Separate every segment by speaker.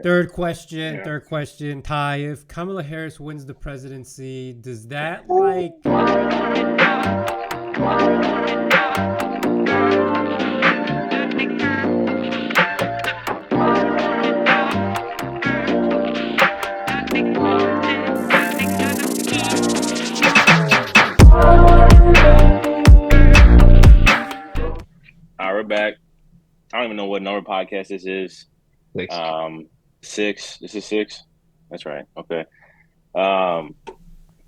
Speaker 1: Third question.
Speaker 2: Yeah.
Speaker 1: Third question. Ty, if Kamala Harris wins the presidency, does that
Speaker 2: All right, we're back. I don't even know what number podcast this is.
Speaker 3: 6.
Speaker 2: 6. This is 6. That's right. Okay. Hell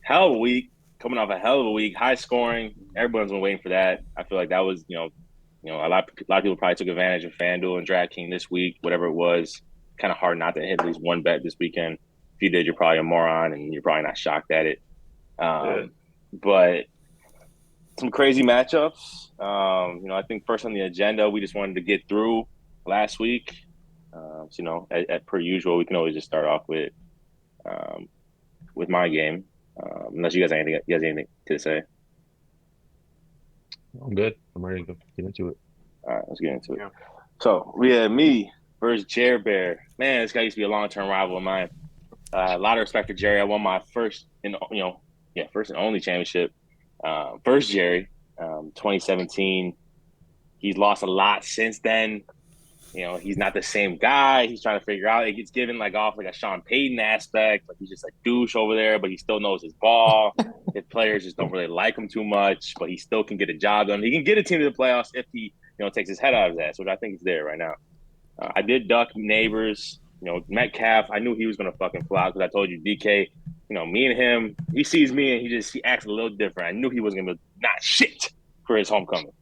Speaker 2: of a week. Coming off a hell of a week. High scoring. Everyone's been waiting for that. I feel like that was, a lot of people probably took advantage of FanDuel and DraftKings this week, whatever it was. Kind of hard not to hit at least one bet this weekend. If you did, you're probably a moron and you're probably not shocked at it. But some crazy matchups. I think first on the agenda, we just wanted to get through last week. At per usual, we can always just start off with my game. Unless you guys have anything to say.
Speaker 3: I'm good. I'm ready to get into it.
Speaker 2: All right, let's get into it. So we had me versus Jer Bear. Man, this guy used to be a long-term rival of mine. A lot of respect for Jerry. I won my first and only championship. First Jerry, 2017. He's lost a lot since then. He's not the same guy. He's trying to figure out. It gets given off a Sean Payton aspect. He's just douche over there, but he still knows his ball. His players just don't really like him too much, but he still can get a job done. He can get a team to the playoffs if he, takes his head out of his ass, which I think is there right now. I did duck Neighbors. Metcalf. I knew he was gonna fucking flop because I told you DK. Me and him. He sees me and he acts a little different. I knew he was gonna be not shit for his homecoming.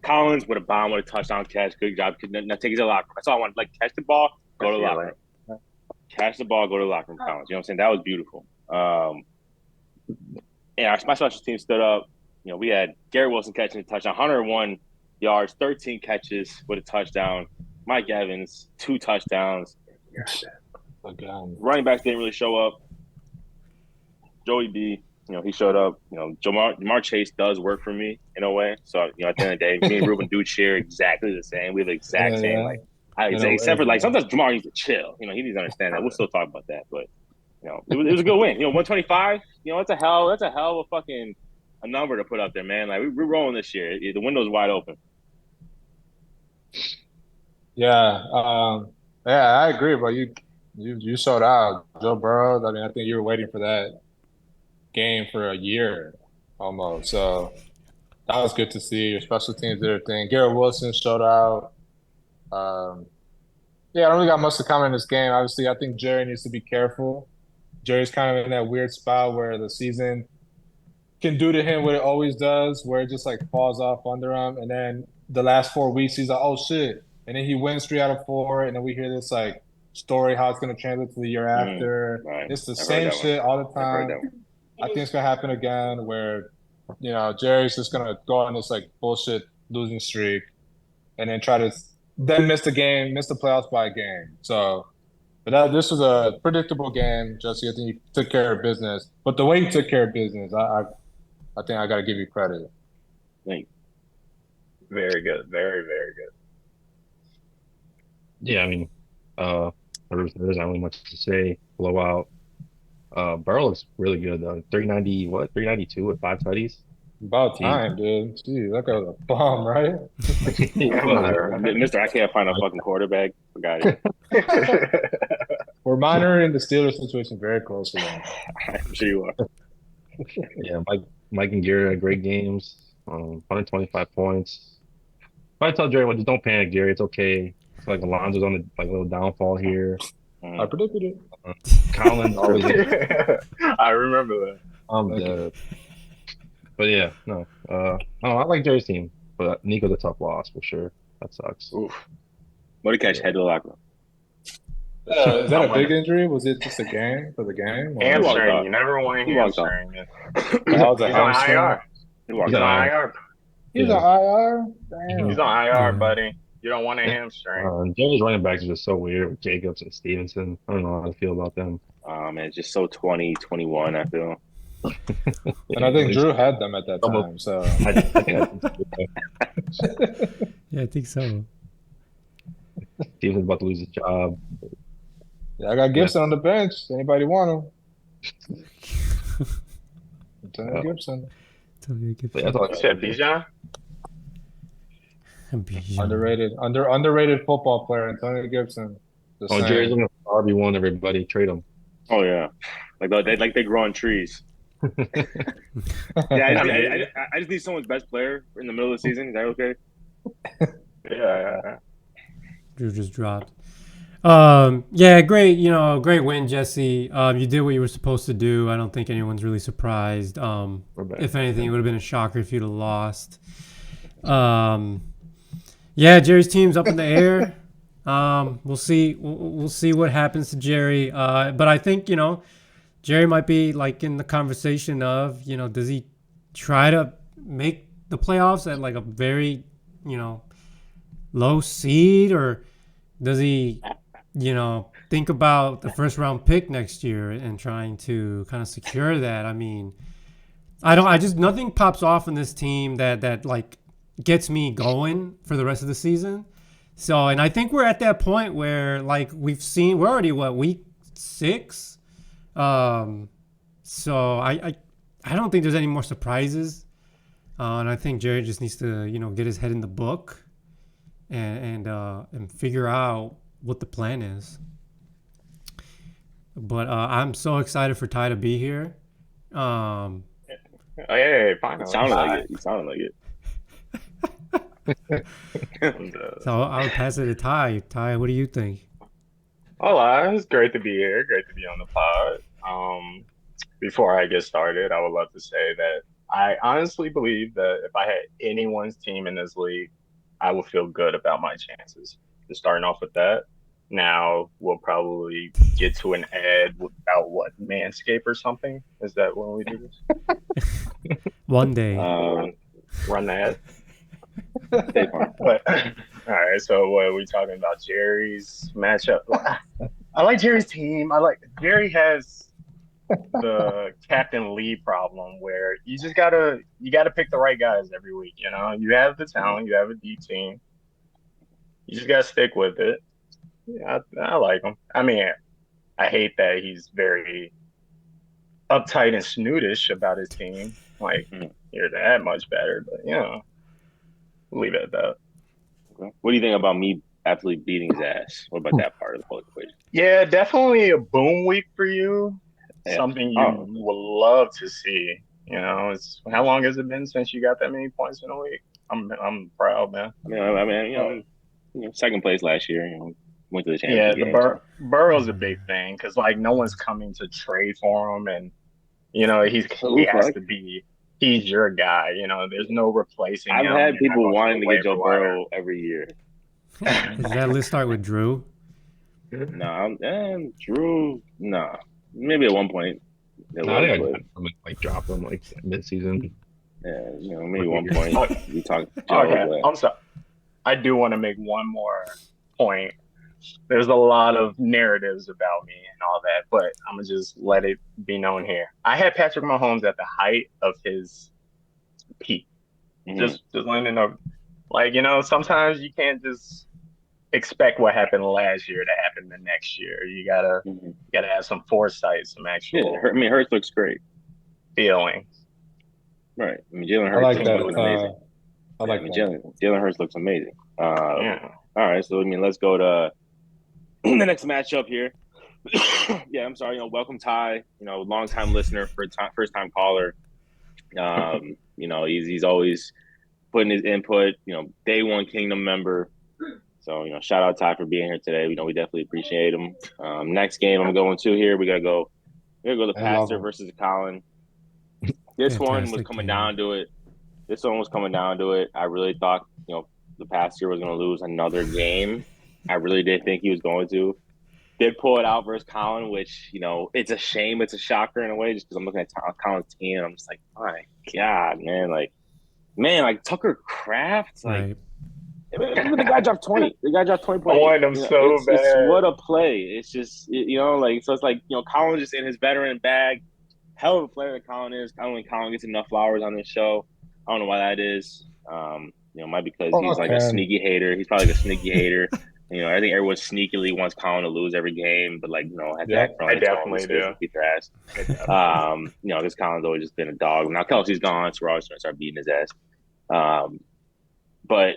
Speaker 2: Collins with a bomb, with a touchdown catch. Good job. Now take it to the locker room. That's all I wanted. Catch the ball, go to the locker room. Catch the ball, go to the locker room, Collins. You know what I'm saying? That was beautiful. My special team stood up. We had Garrett Wilson catching a touchdown, 101 yards, 13 catches with a touchdown. Mike Evans, 2 touchdowns. Running backs didn't really show up. Joey B, he showed up. Jamar Chase does work for me in a way. So, at the end of the day, me and Ruben do share exactly the same. We have the exact same, except for sometimes Jamar needs to chill. He needs to understand that. We'll still talk about that, but it was a good win. 125. That's a hell of a fucking a number to put up there, man. We're rolling this year. The window's wide open.
Speaker 4: Yeah, I agree, but you sold out. Joe Burrow. I think you were waiting for that game for a year almost. So that was good to see. Your special teams did their thing. Garrett Wilson showed out. I don't really got much to comment in this game. Obviously, I think Jerry needs to be careful. Jerry's kind of in that weird spot where the season can do to him what it always does, where it just falls off under him. And then the last 4 weeks, he's like, oh shit. And then he wins 3 out of 4. And then we hear this story, how it's going to translate to the year after.
Speaker 2: Right.
Speaker 4: It's the same shit all the time. I think it's going to happen again where, Jerry's just going to go on this bullshit losing streak and then try to then miss the playoffs by a game. So, but this was a predictable game, Jesse. I think you took care of business. But the way you took care of business, I think I got to give you credit.
Speaker 2: Thank you.
Speaker 5: Very good. Very, very good.
Speaker 3: Yeah, there's not really much to say. Blowout. Burrow looks really good though. 392 with 5 tutties.
Speaker 4: About time, dude. Gee, that guy was a bomb, right?
Speaker 2: Mister, I can't find a fucking quarterback. Forgot it.
Speaker 4: We're monitoring the Steelers situation very closely.
Speaker 2: I'm sure you are.
Speaker 3: Yeah, Mike and Gary had great games. 125 points. I tell Jerry, just don't panic, Gary. It's okay. It's Alonzo's on the little downfall here.
Speaker 4: I predicted it.
Speaker 3: Collins always.
Speaker 5: I remember
Speaker 3: that. But yeah, no. I like Jerry's team, but Nico's a tough loss for sure. That sucks.
Speaker 2: Oof. What a catch, head to the locker room.
Speaker 4: Is that a big injury? Was it just a game for the game?
Speaker 5: Hamstring. You never want a hamstring.
Speaker 4: He's on IR.
Speaker 5: He's on IR.
Speaker 4: He's on IR? Damn.
Speaker 5: He's on IR, buddy. You don't want a hamstring.
Speaker 3: Jerry's running backs are just so weird with Jacobs and Stevenson. I don't know how to feel about them.
Speaker 2: Man, it's just so 2021, I feel.
Speaker 4: And I think Drew had them at that time, so.
Speaker 1: Yeah, I think so.
Speaker 3: Stevenson's about to lose his job.
Speaker 4: Yeah, I got Gibson on the bench. Anybody want him? Antonio Gibson.
Speaker 3: But that's all I
Speaker 5: You
Speaker 3: got.
Speaker 5: said Bijan?
Speaker 4: Underrated football player, Antonio Gibson. Just
Speaker 3: Oh, Jerry's
Speaker 4: saying.
Speaker 3: looking for RB1, everybody. Trade him.
Speaker 2: Oh yeah, they grow on trees. Yeah, I just need someone's best player in the middle of the season. Is that okay?
Speaker 5: Yeah.
Speaker 1: Drew just dropped. Yeah, great. Great win, Jesse. You did what you were supposed to do. I don't think anyone's really surprised.
Speaker 3: We're back.
Speaker 1: If anything, it would have been a shocker if you'd have lost. Yeah, Jerry's team's up in the air. We'll see. We'll see what happens to Jerry. But I think Jerry might be like in the conversation of does he try to make the playoffs at like a very low seed, or does he think about the first round pick next year and trying to kind of secure that? I mean, nothing pops off in this team that like gets me going for the rest of the season. So, and I think we're at that point where like we're already week 6. So I don't think there's any more surprises. And I think Jerry just needs to, get his head in the book and figure out what the plan is. But I'm so excited for Ty to be here.
Speaker 5: Oh, yeah, finally.
Speaker 2: You sounded like it.
Speaker 1: So I'll pass it to Ty. Ty, what do you think?
Speaker 5: Hola, it's great to be here. Great to be on the pod. Before I get started, I would love to say that I honestly believe that if I had anyone's team in this league, I would feel good about my chances. Just starting off with that. Now we'll probably get to an ad about Manscaped or something. Is that when we do this?
Speaker 1: One day.
Speaker 5: Run the ad. But, all right, so what are we talking about? Jerry's matchup. I like Jerry's team. Jerry has the Captain Lee problem where you gotta pick the right guys every week. You have the talent, you have a deep team. You just gotta stick with it. Yeah, I like him. I mean, I hate that he's very uptight and snootish about his team. Like, you're that much better, but leave it at that.
Speaker 2: Okay. What do you think about me absolutely beating his ass? What about that part of the whole equation?
Speaker 5: Yeah, definitely a boom week for you.
Speaker 2: Yeah.
Speaker 5: Something you would love to see. How long has it been since you got that many points in a week? I'm proud, man.
Speaker 2: I mean, second place last year. Went to the championship.
Speaker 5: Yeah, the Burrow's a big thing because no one's coming to trade for him, and he has to be. He's your guy. There's no replacing him.
Speaker 2: I've had people wanting to get Joe Burrow every year.
Speaker 1: Does that list start with Drew?
Speaker 2: No, Drew. No, maybe at one point.
Speaker 3: I think I drop him mid-season.
Speaker 2: Yeah, maybe one point we talked.
Speaker 5: Okay, I'm sorry. I do want to make one more point. There's a lot of narratives about me and all that, but I'm gonna just let it be known here. I had Patrick Mahomes at the height of his peak. Mm-hmm. Just letting you know. Sometimes you can't just expect what happened last year to happen the next year. You gotta have some foresight, some actual.
Speaker 2: Yeah, Hurts looks great.
Speaker 5: Feelings.
Speaker 2: Right. Jalen Hurts looks amazing. Jalen Hurts looks amazing.
Speaker 5: Yeah.
Speaker 2: All right, so let's go to the next matchup here. Yeah, I'm sorry. Welcome Ty. Long-time listener, first-time caller. He's always putting his input. Day one Kingdom member. So shout out Ty for being here today. We definitely appreciate him. Next game I'm going to here. We gotta go the Pastor versus Colin. This one was coming down to it. I really thought the Pastor was going to lose another game. I really did think he was going to. Did pull it out versus Colin, which, it's a shame. It's a shocker in a way, just because I'm looking at Colin's team and I'm just like, my God, man. Tucker Kraft.
Speaker 1: Right.
Speaker 2: The guy dropped 20. The guy dropped 20 points.
Speaker 5: I wanted him so bad.
Speaker 2: It's what a play. It's just, so it's like, Colin just in his veteran bag. Hell of a player that Colin is. I don't think Colin gets enough flowers on this show. I don't know why that is. Might because he's like a sneaky hater. He's probably like a sneaky hater. I think everyone sneakily wants Colin to lose every game, but at
Speaker 4: Yeah,
Speaker 2: that front,
Speaker 5: I
Speaker 2: it's all
Speaker 5: definitely
Speaker 2: just to
Speaker 5: do.
Speaker 2: beat their ass. Because Colin's always just been a dog. Now Kelsey's gone, so we're always going to start beating his ass. But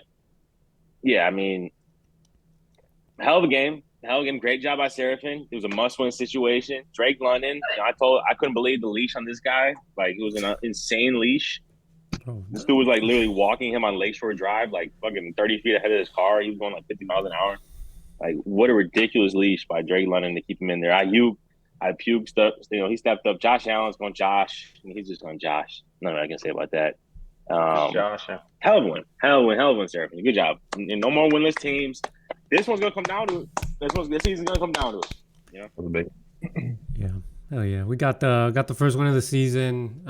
Speaker 2: yeah, I mean, hell of a game. Great job by Seraphin. It was a must-win situation. Drake London. I couldn't believe the leash on this guy. Like, it was an insane leash.
Speaker 1: Bro,
Speaker 2: This dude was like literally walking him on Lakeshore Drive, like fucking 30 feet ahead of his car. He was going like 50 miles an hour. Like, what a ridiculous leash by Drake London to keep him in there. I puked up. He stepped up. Josh Allen's going Josh. And he's just going Josh. Nothing I can say about that.
Speaker 5: Josh.
Speaker 2: Hell of a win, Seraphin. Good job. And no more winless teams. This one's gonna come down to it. This season's gonna come down to it.
Speaker 3: That was a big.
Speaker 1: yeah, hell yeah, we got the first win of the season.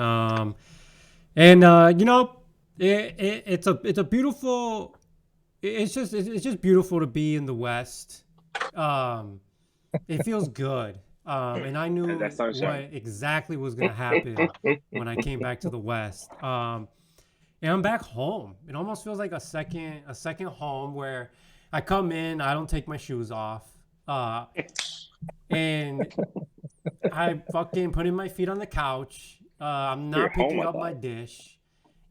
Speaker 1: It's a beautiful. It's just beautiful to be in the West. It feels good. And I knew
Speaker 2: That's sunshine.
Speaker 1: what exactly was gonna happen when I came back to the West. And I'm back home. It almost feels like a second home where I come in, I don't take my shoes off, and I fucking put in my feet on the couch. I'm
Speaker 2: You're
Speaker 1: not
Speaker 2: home,
Speaker 1: picking
Speaker 2: I
Speaker 1: up my
Speaker 2: thought.
Speaker 1: dish,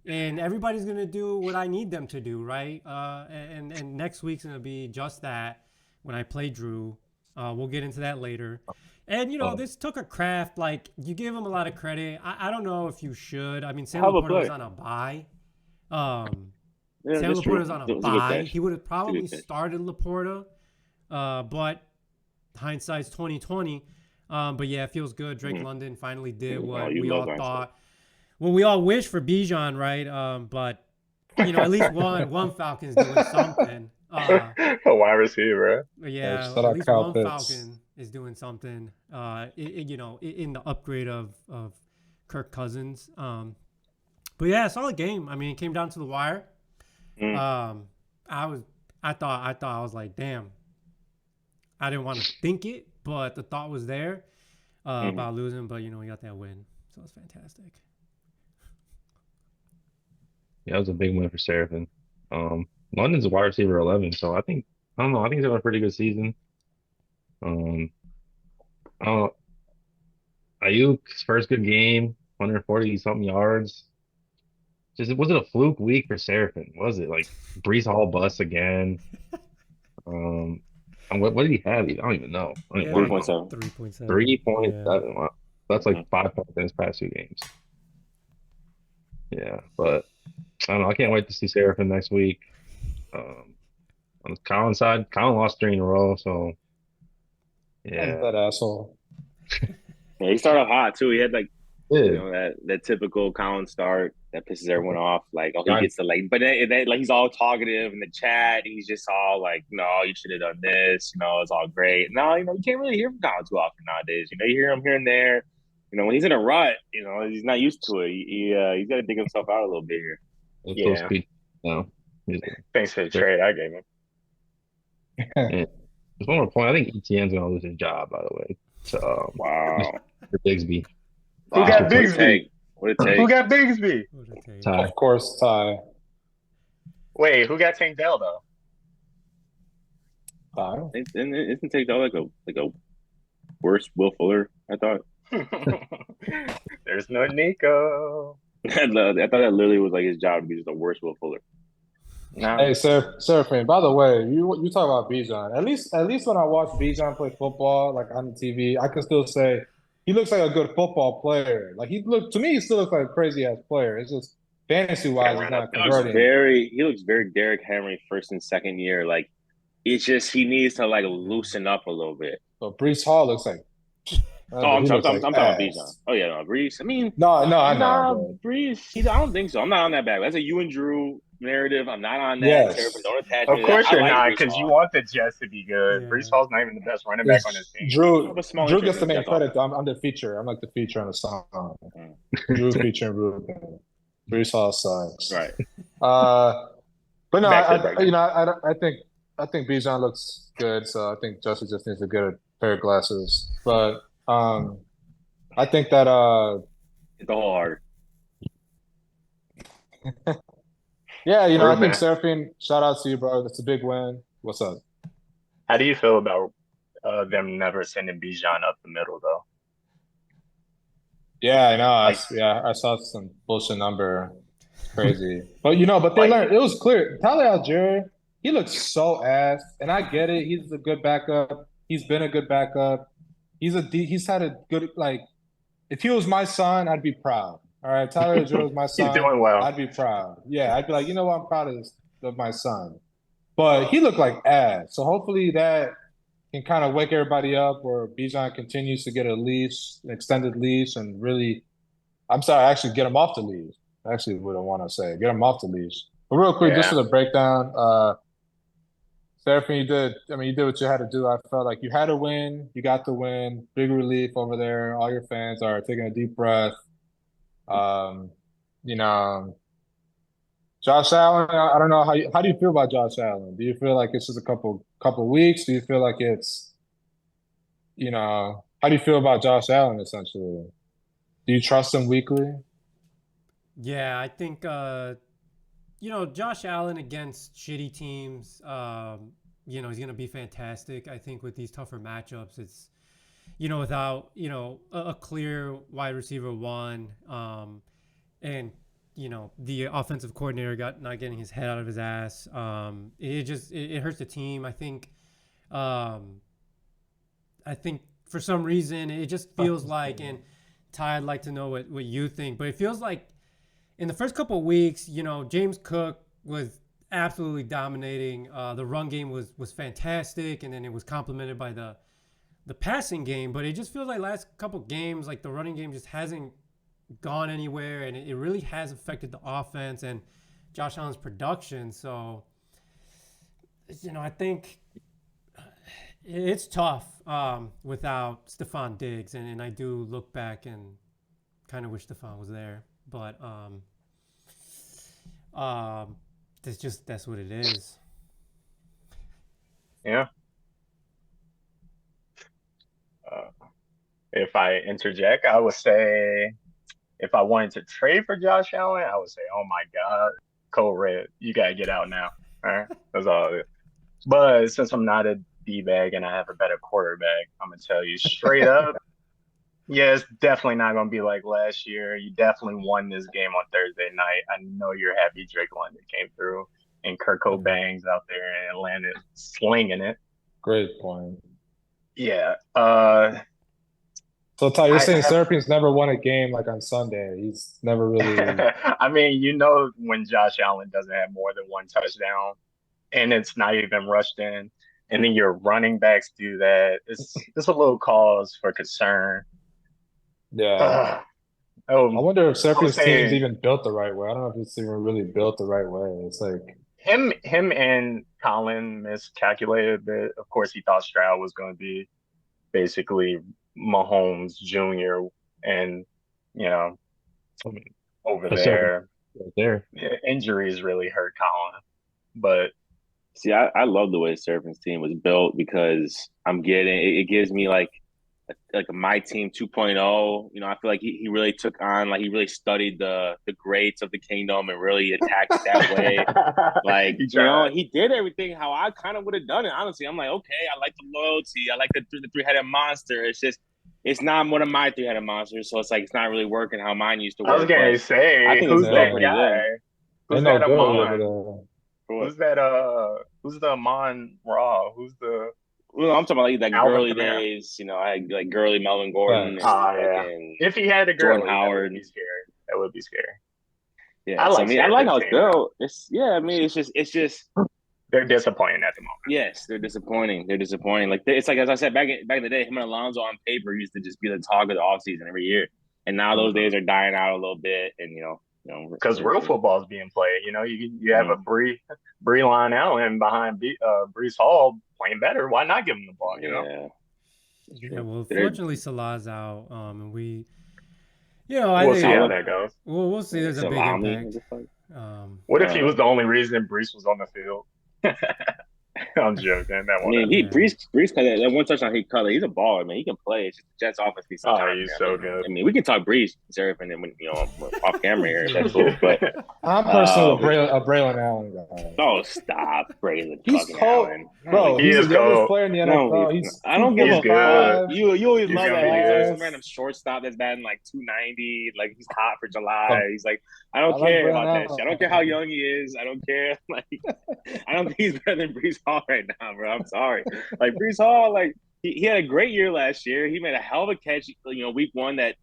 Speaker 1: and everybody's gonna do what I need them to do, right? And next week's gonna be just that when I play Drew. We'll get into that later. And this took a craft. Like, you give him a lot of credit. I don't know if you should. I mean, Sam
Speaker 2: Hell of a
Speaker 1: Laporta was
Speaker 2: play.
Speaker 1: on a bye.
Speaker 2: Yeah,
Speaker 1: Sam
Speaker 2: that's true.
Speaker 1: Laporta's on
Speaker 2: It
Speaker 1: a
Speaker 2: was a good
Speaker 1: bye.
Speaker 2: catch.
Speaker 1: He would have probably
Speaker 2: catch.
Speaker 1: started Laporta, but hindsight's 2020. But yeah, it feels good. Drake London finally did what
Speaker 2: you
Speaker 1: we
Speaker 2: love
Speaker 1: all
Speaker 2: hindsight.
Speaker 1: thought. Well, we all wish for Bijan, right? But at least one Falcon's doing something.
Speaker 5: A wide receiver.
Speaker 1: Yeah,
Speaker 4: shout
Speaker 1: at
Speaker 4: out
Speaker 1: least
Speaker 4: Kyle
Speaker 1: one
Speaker 4: Pitts.
Speaker 1: Falcon is doing something. In the upgrade of Kirk Cousins. But yeah, solid game. I mean, it came down to the wire.
Speaker 2: Mm.
Speaker 1: I thought I was like, damn. I didn't want to think it, but the thought was there about losing. But we got that win, so it's fantastic.
Speaker 3: Yeah, it was a big win for Seraphin. London's a wide receiver 11, so I think he's having a pretty good season. I don't Ayuk's first good game, 140 something yards. Was it a fluke week for Seraphin? Was it like Brees Hall bust again? And what did he have? I don't even know. I don't even
Speaker 1: Yeah,
Speaker 3: want to know.
Speaker 2: 3.7.
Speaker 1: 3.7.
Speaker 3: 3.7. Wow. That's like 5 points in his past 2 games. Yeah, but I don't know. I can't wait to see Seraphin next week. On Colin's side, Colin lost 3 in a row, so yeah.
Speaker 4: That asshole.
Speaker 2: Yeah, he started off hot too. He had
Speaker 3: Yeah.
Speaker 2: that typical Colin start that pisses everyone off. Like, he
Speaker 3: Right.
Speaker 2: gets to but then he's all talkative in the chat. He's just all like, "No, you should have done this." It's all great. No, you can't really hear from Colin too often nowadays. You hear him here and there. When he's in a rut, he's not used to it. He's got to dig himself out a little bit here.
Speaker 3: It's
Speaker 5: Yeah.
Speaker 3: so speed. No.
Speaker 5: Thanks for the trade I gave him.
Speaker 3: There's one more point. I think ETN's gonna lose his job, by the way. So
Speaker 2: Wow.
Speaker 3: for Bigsby.
Speaker 5: Who got
Speaker 2: What a
Speaker 5: Bigsby?
Speaker 2: take. What a take.
Speaker 5: Who got Bigsby?
Speaker 1: What a take.
Speaker 3: Ty.
Speaker 4: Of course, Ty.
Speaker 5: Wait, who got Tank Dell though?
Speaker 4: Ty.
Speaker 2: Isn't Take Dell like a worse Will Fuller? I thought.
Speaker 5: There's no Nico.
Speaker 2: I thought that literally was like his job to be just a worse Will Fuller.
Speaker 5: No.
Speaker 4: Hey, Seraphine. By the way, you talk about Bijan. At least when I watch Bijan play football, like on the TV, I can still say he looks like a good football player. Like, he still looks like a crazy ass player. It's just fantasy wise, he's not converting.
Speaker 2: He looks very Derrick Henry first and second year. Like, it's just he needs to loosen up a little bit.
Speaker 4: But Brees Hall looks like.
Speaker 2: I'm
Speaker 4: he
Speaker 2: talking
Speaker 4: looks like
Speaker 2: about
Speaker 4: ass.
Speaker 2: Bijan. Oh yeah, no, Brees. I mean,
Speaker 4: No, I know.
Speaker 2: Brees. I don't think so. I'm not on that bag. That's a you and Drew narrative. I'm not on that.
Speaker 4: Yes.
Speaker 2: Seraphin, don't attach
Speaker 5: Of
Speaker 2: me to
Speaker 5: course
Speaker 2: that.
Speaker 5: you're
Speaker 2: I like
Speaker 5: not,
Speaker 2: Brees
Speaker 5: because you
Speaker 2: Hall.
Speaker 5: want the Jets to be good.
Speaker 1: Yeah.
Speaker 5: Brees Hall's not even the best running back on his team.
Speaker 4: Drew
Speaker 2: have a small
Speaker 4: gets
Speaker 2: interest
Speaker 4: the
Speaker 2: in
Speaker 4: main
Speaker 2: that's all.
Speaker 4: credit. I'm the feature. I'm like the feature on the song.
Speaker 2: Mm.
Speaker 4: Drew featuring Ruben. Brees Hall sucks.
Speaker 2: Right.
Speaker 4: But no,
Speaker 5: Back to the break.
Speaker 4: I think Bijan looks good, so I think Justin just needs to get a pair of glasses. But I think that
Speaker 2: Hit the hole hard.
Speaker 4: yeah, I
Speaker 5: Ruben.
Speaker 4: think Seraphine, shout out to you, bro. That's a big win. What's up?
Speaker 5: How do you feel about them never sending Bijan up the middle though?
Speaker 4: Yeah, I know.
Speaker 5: Like,
Speaker 4: I saw some bullshit number. It's crazy. But but they
Speaker 5: like
Speaker 4: learned. It was clear. Tyler Algier, he looks so ass, and I get it. He's a good backup. He's been a good backup. He's had a good like. If he was my son, I'd be proud. All right, Tyler Algier was my
Speaker 5: he's
Speaker 4: son.
Speaker 5: doing well.
Speaker 4: I'd be proud. Yeah, I'd be like, you know what? I'm proud of my son. But he looked like ass. So hopefully that can kind of wake everybody up, where Bijan continues to get a leash, an extended leash, and really, I'm sorry, actually get him off the leash. Actually, what I want to say, get him off the leash. But real quick, just
Speaker 5: Yeah.
Speaker 4: for the breakdown, Seraphim, you did. I mean, you did what you had to do. I felt like you had to win. You got the win. Big relief over there. All your fans are taking a deep breath. Um, you know, Josh Allen. I don't know how do you feel about Josh Allen? Do you feel like it's just a couple weeks? Do you feel like it's how do you feel about Josh Allen essentially? Do you trust him weekly?
Speaker 1: Yeah, I think Josh Allen against shitty teams, he's gonna be fantastic. I think with these tougher matchups, it's without a clear wide receiver one, and the offensive coordinator not getting his head out of his ass. It hurts the team. I think for some reason it just feels like, and Ty, I'd like to know what you think, but it feels like in the first couple of weeks, James Cook was absolutely dominating. The run game was fantastic, and then it was complemented by the passing game. But it just feels like last couple of games, like the running game just hasn't gone anywhere, and it really has affected the offense and Josh Allen's production. So, I think it's tough without Stephon Diggs, and I do look back and kind of wish Stephon was there, but that's what it is.
Speaker 5: Yeah. If I interject, I would say if I wanted to trade for Josh Allen, I would say, oh my God, Code Red, you gotta get out now. All right, that's all it is. But since I'm not a D-bag and I have a better quarterback, I'm gonna tell you straight up, yeah, it's definitely not gonna be like last year. You definitely won this game on Thursday night. I know you're happy Drake London came through and Kirk Cobain's out there in Atlanta slinging it.
Speaker 4: Great point.
Speaker 5: Yeah.
Speaker 4: So Ty, you're saying Seraphim's never won a game like on Sunday. He's never really.
Speaker 5: I mean, when Josh Allen doesn't have more than one touchdown, and it's not even rushed in, and then your running backs do that, it's a little cause for concern.
Speaker 4: Yeah. I wonder if Seraphim's team's even built the right way. I don't know if it's even really built the right way. It's like
Speaker 5: him and Colin miscalculated a bit. Of course, he thought Stroud was going to be basically Mahomes Jr. and over there, injuries really hurt Colin. But
Speaker 2: see, I love the way Seraphim's team was built, because it gives me like my team 2.0. I feel like he really took on, like he really studied the greats of the kingdom and really attacked it that way. Like he did everything how I kind of would have done it. Honestly, I'm like, okay, I like the loyalty, I like the three-headed monster. It's just it's not one of my three-headed monsters, so it's like it's not really working how mine used to work.
Speaker 5: I was gonna say,
Speaker 2: I think
Speaker 5: who's that guy? Who's that
Speaker 4: Amon?
Speaker 5: Who's the Amon Ra? Who's the?
Speaker 2: Well, I'm talking about like girly days. I had like girly Melvin Gordon.
Speaker 5: Yeah. If he had a girly, Howard, that would be scary. That would be scary.
Speaker 2: Yeah, I like how it's built. It's just
Speaker 5: they're disappointing at the moment.
Speaker 2: Yes, they're disappointing. Like it's like, as I said back in the day, him and Alonzo on paper used to just be the talk of the offseason every year, and now those days are dying out a little bit. And
Speaker 5: because real football is being played. You have a Breland Allen behind Breece Hall playing better. Why not give him the ball?
Speaker 1: Yeah. Well, fortunately, Salah's out, and we,
Speaker 5: we'll see how that goes.
Speaker 1: We'll see. There's a big impact.
Speaker 5: What if he was the only reason Breece was on the field? I'm joking. That
Speaker 2: I
Speaker 5: one.
Speaker 2: mean, Brees caught that one touchdown he caught. He's a baller, man. He can play. It's just the Jets offense needs some
Speaker 5: Oh,
Speaker 2: time.
Speaker 5: he's
Speaker 2: Man.
Speaker 5: so good.
Speaker 2: I mean, we can talk Brees, Zerf, and then off camera here. That's cool. But
Speaker 4: I'm personally a Braylon Allen guy.
Speaker 2: oh, stop, Braylon
Speaker 4: He's
Speaker 2: fucking
Speaker 4: cold,
Speaker 2: Allen.
Speaker 4: bro.
Speaker 5: He
Speaker 4: He's
Speaker 5: is
Speaker 4: the youngest
Speaker 5: cold.
Speaker 4: player in the
Speaker 2: No,
Speaker 4: NFL.
Speaker 2: he's
Speaker 4: He's
Speaker 2: I don't give
Speaker 5: He's
Speaker 2: a
Speaker 5: good.
Speaker 2: fuck. You always
Speaker 5: He's
Speaker 2: love
Speaker 5: gonna
Speaker 2: that.
Speaker 5: be
Speaker 2: He's
Speaker 5: good.
Speaker 2: always some random shortstop that's batting like 290. Like he's hot for July. He's like, I
Speaker 4: I
Speaker 2: don't
Speaker 4: like
Speaker 2: care
Speaker 4: Braylon
Speaker 2: about that
Speaker 4: Allen.
Speaker 2: shit. I don't care how young he is. I don't care. Like, I don't think he's better than Brees Hall right now, bro. I'm sorry. Like Brees Hall, like he had a great year last year. He made a hell of a catch, week one that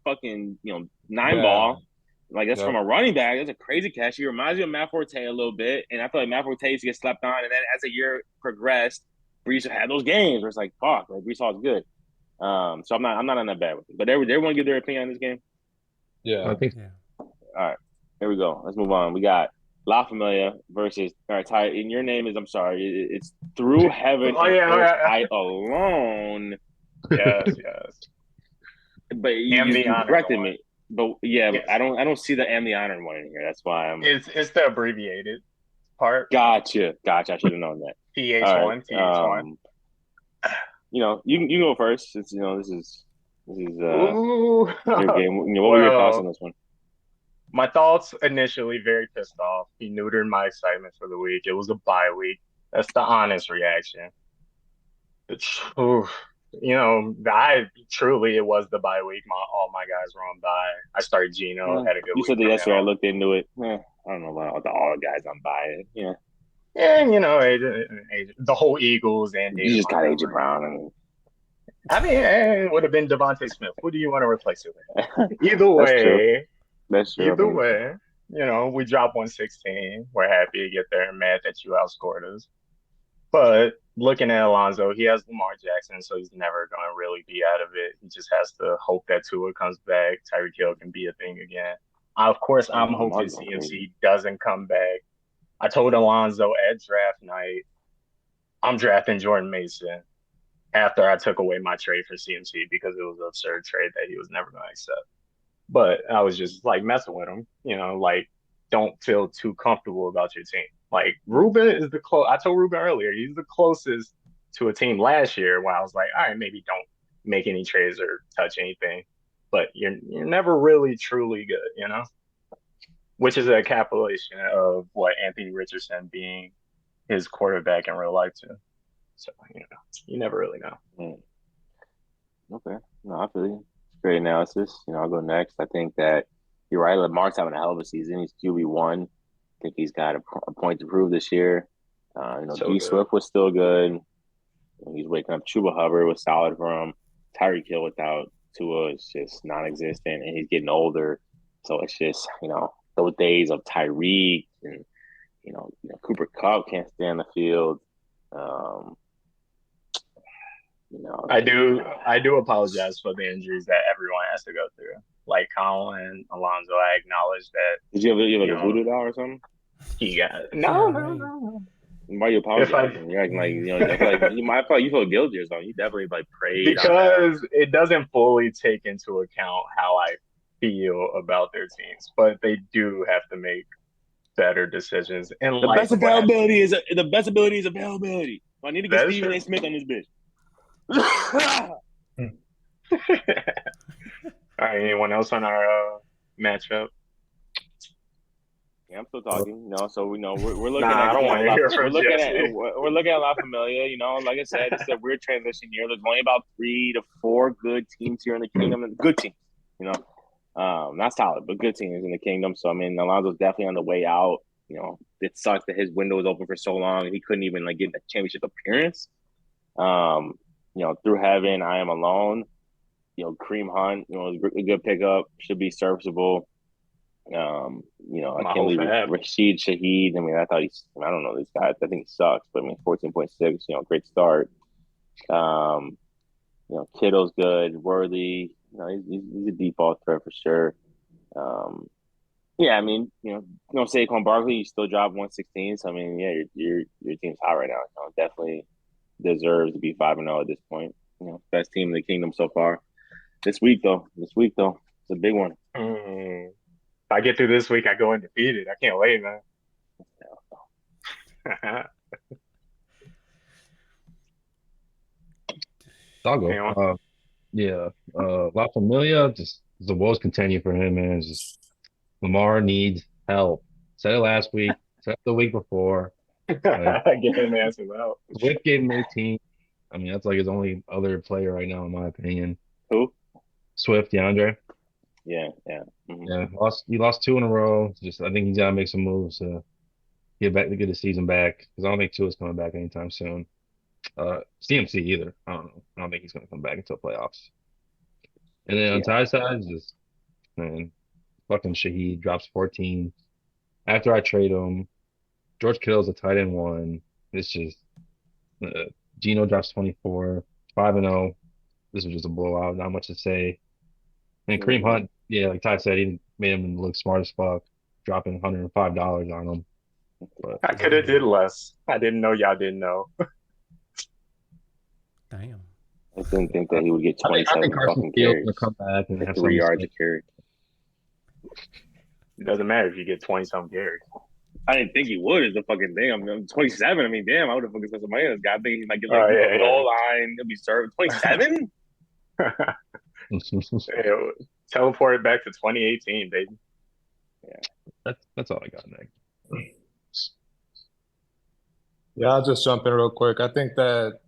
Speaker 2: fucking nine
Speaker 4: Yeah.
Speaker 2: ball. Like that's
Speaker 4: Yep.
Speaker 2: from a running back. That's a crazy catch. He reminds me of Matt Forte a little bit, and I feel like Matt Forte used to get slept on. And then as the year progressed, Brees had those games where it's like, fuck, like Brees Hall's good. So I'm not on that bad with it. But everyone give their opinion on this game.
Speaker 4: Yeah.
Speaker 3: I think
Speaker 2: All right, here we go. Let's move on. We got La Familia versus Ty. And your name is it's Through Heaven
Speaker 5: Oh,
Speaker 2: and
Speaker 5: yeah,
Speaker 2: Earth
Speaker 5: yeah.
Speaker 2: I Alone.
Speaker 5: Yes.
Speaker 2: But you
Speaker 5: the honored
Speaker 2: corrected
Speaker 5: one.
Speaker 2: me. But yeah,
Speaker 5: Yes.
Speaker 2: I don't see the Am the Honored one in here. That's why I'm.
Speaker 5: It's the abbreviated part.
Speaker 2: Gotcha. I should have known that.
Speaker 5: TH1.
Speaker 2: TH1. You can go first. Since this is
Speaker 5: Ooh.
Speaker 2: your game. What were your thoughts on this one?
Speaker 5: My thoughts initially very pissed off. He neutered my excitement for the week. It was a bye week. That's the honest reaction. It was the bye week. All my guys were on bye. I started Gino, had a good
Speaker 2: You
Speaker 5: week.
Speaker 2: said that yesterday. I looked into it. I don't know about all the guys on bye. Yeah.
Speaker 5: And the whole Eagles and
Speaker 2: You just got AJ Brown.
Speaker 5: it would have been Devontae Smith. Who do you want to replace it with? Either way,
Speaker 2: That's true.
Speaker 5: Either way, we dropped 116. We're happy to get there and mad that you outscored us. But looking at Alonzo, he has Lamar Jackson, so he's never going to really be out of it. He just has to hope that Tua comes back. Tyreek Hill can be a thing again. Of course, I'm hoping CMC doesn't come back. I told Alonzo at draft night, I'm drafting Jordan Mason after I took away my trade for CMC because it was an absurd trade that he was never going to accept. But I was just like messing with him, don't feel too comfortable about your team. Like Ruben is I told Ruben earlier, he's the closest to a team last year when I was like, all right, maybe don't make any trades or touch anything. But you're never really truly good, Which is a encapsulation of what Anthony Richardson being his quarterback in real life too. So, you never really know.
Speaker 2: Okay. No, I feel you. Great analysis. I'll go next. I think that you're right. Lamar's having a hell of a season. He's QB1. I think he's got a point to prove this year. D Swift was still good. He's waking up. Chuba Hubbard was solid for him. Tyreek Hill without Tua is just non-existent, and he's getting older. So it's just those days of Tyreek and Cooper Kupp can't stay on the field.
Speaker 5: I do apologize for the injuries that everyone has to go through. Like Colin, Alonzo, I acknowledge that.
Speaker 2: Did you have a voodoo doll or something?
Speaker 5: He got no.
Speaker 2: Why are you apologizing? You're acting like I feel like you feel guilty or something. You definitely prayed
Speaker 5: because it doesn't fully take into account how I feel about their teams, but they do have to make better decisions. And
Speaker 2: the best availability is availability. I need to get Stephen A. Smith on this bitch.
Speaker 5: All right, anyone else on our matchup?
Speaker 2: Yeah, I'm still talking. So we know we're looking
Speaker 5: at. I don't want to hear from Jesse.
Speaker 2: We're looking at La Familia. Like I said, it's a weird transition year. There's only about 3 to 4 good teams here in the kingdom. Good teams, not solid, but good teams in the kingdom. So Alonzo's definitely on the way out. It sucks that his window was open for so long and he couldn't even get a championship appearance. Through Heaven, I Am Alone. Kareem Hunt, a good pickup, should be serviceable. I can't believe Rashid Shaheed. I thought I don't know this guy. I think he sucks, but 14.6, great start. Kittle's good. Worthy, he's a default threat for sure. Saquon Barkley, you still dropped 116. So your team's hot right now. Definitely deserves to be 5-0 at this point. Best team in the kingdom so far. This week though, it's a big one.
Speaker 5: If I get through this week, I go undefeated. I can't wait, man.
Speaker 3: I'll
Speaker 5: Anyone?
Speaker 3: go. Yeah. La Familia, just the woes continue for him, man. It's just Lamar needs help. Said it last week. Said it the week before. Like
Speaker 5: Get him answers out.
Speaker 3: Swift gave him 18. I mean, that's like his only other player right now, in my opinion.
Speaker 2: Who?
Speaker 3: Swift, DeAndre.
Speaker 2: Yeah, yeah. Mhm.
Speaker 3: Yeah, he lost two in a row. Just I think he's gotta make some moves to get the season back. Because I don't think Tua's coming back anytime soon. CMC either. I don't know. I don't think he's gonna come back until playoffs. And then on
Speaker 2: Yeah.
Speaker 3: Ty's side, it's just man, fucking Shaheed drops 14. After I trade him, George Kittle's a tight end one. It's just uh, Gino drops 24, 5-0. This was just a blowout. Not much to say. And Kareem
Speaker 2: Mhm.
Speaker 3: Hunt, yeah, like Ty said, he made him look smart as fuck, dropping $105 on him. But
Speaker 5: I could have did less. I didn't know y'all didn't know.
Speaker 1: Damn.
Speaker 2: I didn't think that he would get
Speaker 3: I
Speaker 2: 27
Speaker 3: think Carson
Speaker 2: fucking
Speaker 3: Fields
Speaker 2: carries,
Speaker 3: gonna come back and
Speaker 2: like
Speaker 3: have
Speaker 2: 3 yards
Speaker 3: something.
Speaker 2: a carry.
Speaker 5: It doesn't matter if you get 20 some carries.
Speaker 2: I didn't think he would. Is the fucking thing. I'm 27. I mean, damn, I would have fucking said somebody else. God, I think he might get like
Speaker 5: Oh, yeah,
Speaker 2: goal line. He'll be served. 27.
Speaker 5: Teleport it back to 2018, baby.
Speaker 3: That's all I got, Nick.
Speaker 4: Yeah, I'll just jump in real quick. I think that,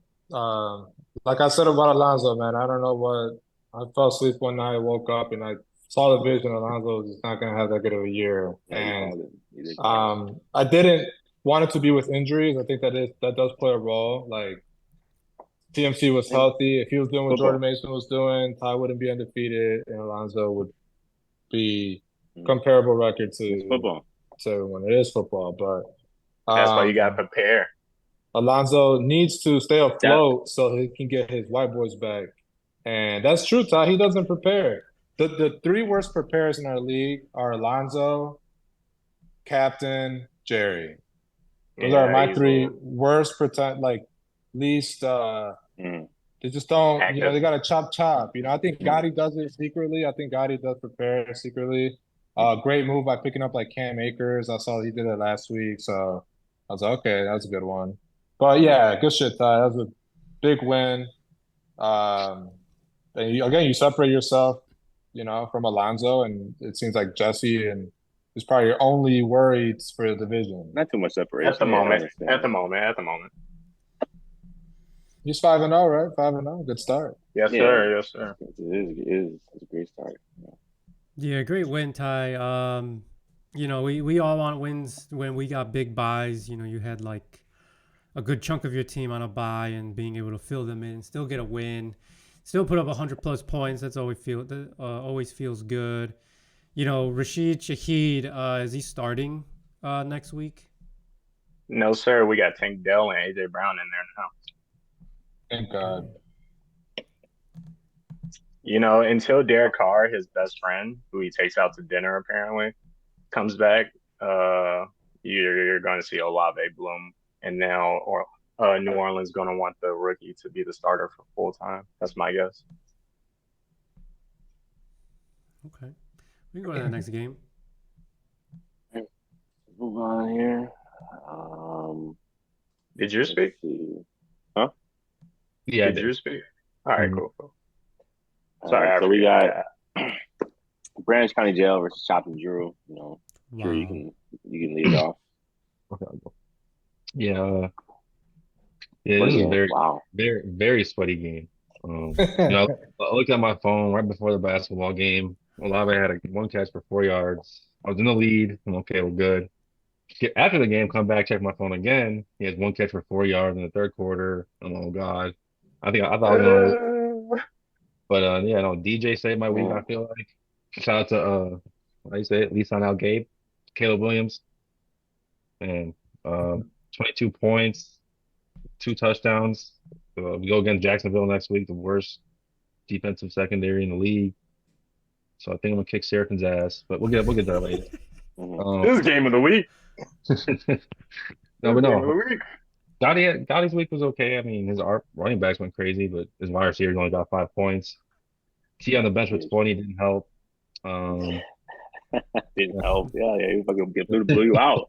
Speaker 4: like I said about Alonso, man, I don't know what. I fell asleep one night, woke up, and I saw the vision. Alonso is not going to have that good of a year,
Speaker 2: Yeah,
Speaker 4: and
Speaker 2: he did call it.
Speaker 4: I didn't want it to be with injuries. I think that does play a role. Like TMC was healthy. If he was doing what
Speaker 2: Football.
Speaker 4: Jordan Mason was doing, Ty wouldn't be undefeated, and Alonso would be comparable record
Speaker 2: It's
Speaker 4: to
Speaker 2: football.
Speaker 4: everyone. It is football, but
Speaker 5: That's why you got to prepare.
Speaker 4: Alonso needs to stay afloat so he can get his white boys back. And that's true, Ty. He doesn't prepare. The three worst preparers in our league are Alonso, Captain, Jerry. Those are my three worst least they just don't,
Speaker 5: Active.
Speaker 4: they gotta chop. I think Gotti does it secretly. I think Gotti does prepare secretly. Great move by picking up like Cam Akers. I saw he did it last week, so I was like, okay, that's a good one. But yeah, good shit, Ty. That was a big win. And you separate yourself, from Alonso, and it seems like Jesse and is probably your only worries for the division.
Speaker 2: Not too much separation.
Speaker 5: At the moment.
Speaker 4: He's 5-0, right? 5-0. Good start.
Speaker 5: Yes,
Speaker 2: Yeah.
Speaker 5: sir. Yes, sir.
Speaker 2: It is a great start.
Speaker 1: Yeah, great win, Ty. We all want wins when we got big buys. You had like a good chunk of your team on a buy and being able to fill them in, still get a win, still put up 100+ points. That's always feels good. Rashid Shaheed, is he starting next week?
Speaker 5: No, sir. We got Tank Dell and AJ Brown in there now.
Speaker 4: Thank God.
Speaker 5: Until Derek Carr, his best friend, who he takes out to dinner apparently, comes back, you're going to see Olave bloom. And now New Orleans going to want the rookie to be the starter for full time. That's my guess.
Speaker 1: Okay. We can go to the next game.
Speaker 2: Move on here.
Speaker 5: Did you speak?
Speaker 2: Huh?
Speaker 3: Yeah,
Speaker 5: Did you speak? All right, cool.
Speaker 2: Sorry, so we got Branch County Jail versus Chopping Drew.
Speaker 1: Wow.
Speaker 2: Drew, you can lead it off.
Speaker 3: Okay, I'll go. Yeah. Yeah, this is a very, very sweaty game. I looked at my phone right before the basketball game. Olave had one catch for 4 yards. I was in the lead. I'm okay, we're good. After the game, come back, check my phone again. He has one catch for 4 yards in the third quarter. Oh God. I thought I was gonna, but DJ saved my week, I feel like. Shout out to how you say it, Lisan Al Gabe, Caleb Williams. And 22 points, 2 touchdowns. We go against Jacksonville next week, the worst defensive secondary in the league. So I think I'm gonna kick Serafin's ass, but we'll get there later.
Speaker 5: This is game of the week.
Speaker 3: No, but no. Gotti's week was okay. I mean, his running backs went crazy, but his wide receivers only got 5 points. T on the bench with 20 didn't help.
Speaker 2: Didn't help. Yeah, he fucking blew you out.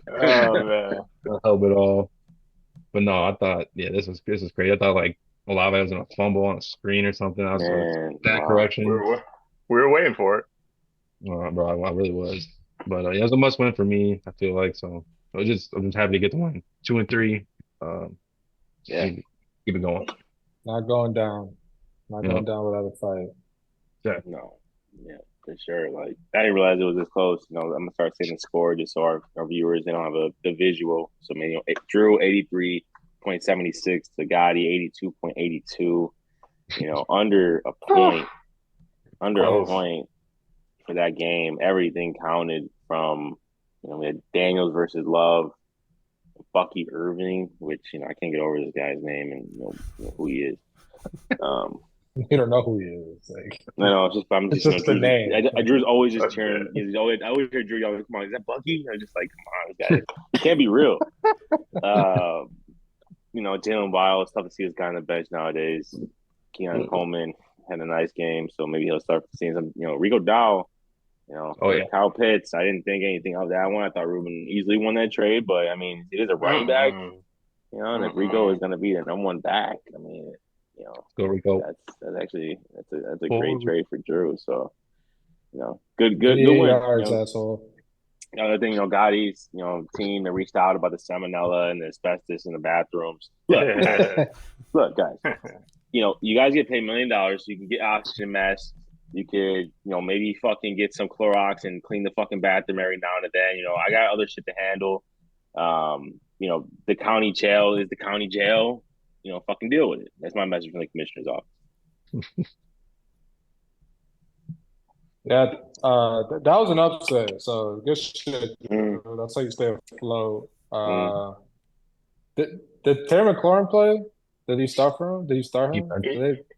Speaker 5: Oh man,
Speaker 3: Not help at all. But no, I thought, this was crazy. I thought like Olave was on a fumble on a screen or something. I was
Speaker 2: Man,
Speaker 3: that
Speaker 2: wow.
Speaker 3: correction.
Speaker 5: We were waiting for it.
Speaker 3: Bro, I really was. But yeah, it was a must win for me. I feel like so. I'm just happy to get the win. 2-3. Um,
Speaker 2: Yeah.
Speaker 3: keep it going.
Speaker 4: Not going down. Not going down without a fight.
Speaker 3: Yeah.
Speaker 2: No. Yeah, for sure. Like I didn't realize it was this close. You know, I'm gonna start saying the score just so our viewers they don't have the visual. So I mean, you know, Drew 83.76 to Gotti 82.82. You know, under a point for that game. Everything counted from we had Daniels versus Love, Bucky Irving, which I can't get over this guy's name and who he is.
Speaker 4: You don't know who he is. Like,
Speaker 2: no, I'm just
Speaker 4: the name.
Speaker 2: Drew's always just cheering. I always hear Drew yelling, "Come on, is that Bucky?" I'm just like, "Come on, this guy it can't be real." Jalen Weil, it's tough to see this guy on the bench nowadays. Keon Coleman had a nice game, so maybe he'll start seeing some. Rico Dow, Kyle Pitts. I didn't think anything of that one. I thought Ruben easily won that trade, but I mean, it is a running back. And if Rico is going to be the number one back, I mean,
Speaker 3: go Rico.
Speaker 2: That's a great trade for Drew. So, good win.
Speaker 4: Asshole.
Speaker 2: The other thing, Gotti's, team that reached out about the salmonella and the asbestos in the bathrooms. Look, guys, you guys get paid $1 million, so you can get oxygen masks. You could, maybe fucking get some Clorox and clean the fucking bathroom every now and then. I got other shit to handle. The county jail is the county jail. Fucking deal with it. That's my message from the commissioner's office.
Speaker 4: Yeah, that was an upset. So good shit. That's how you stay afloat. Did Terry McLaurin play? Did he start for him? Did you start him?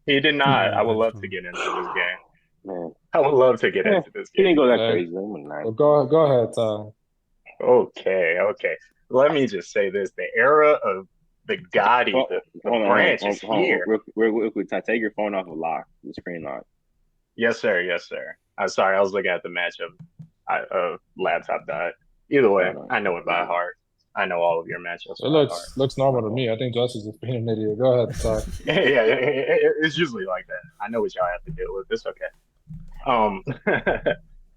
Speaker 5: He did not. I would love to get into this game. Man. I would love to get into this game.
Speaker 2: He didn't go that crazy.
Speaker 4: Well, go ahead, Ty.
Speaker 5: Okay. Let me just say this: the era of the Gotti, the branch is here.
Speaker 2: Real quick, Ty, take your phone off of lock, the screen lock.
Speaker 5: Yes, sir. I'm sorry. I was looking at the matchup. Laptop died. Either way, I know it by heart. I know all of your matchups.
Speaker 4: It looks normal to me. I think Jesse's just being an idiot. Go ahead, Ty.
Speaker 5: yeah, it's usually like that. I know what y'all have to deal with. It's okay.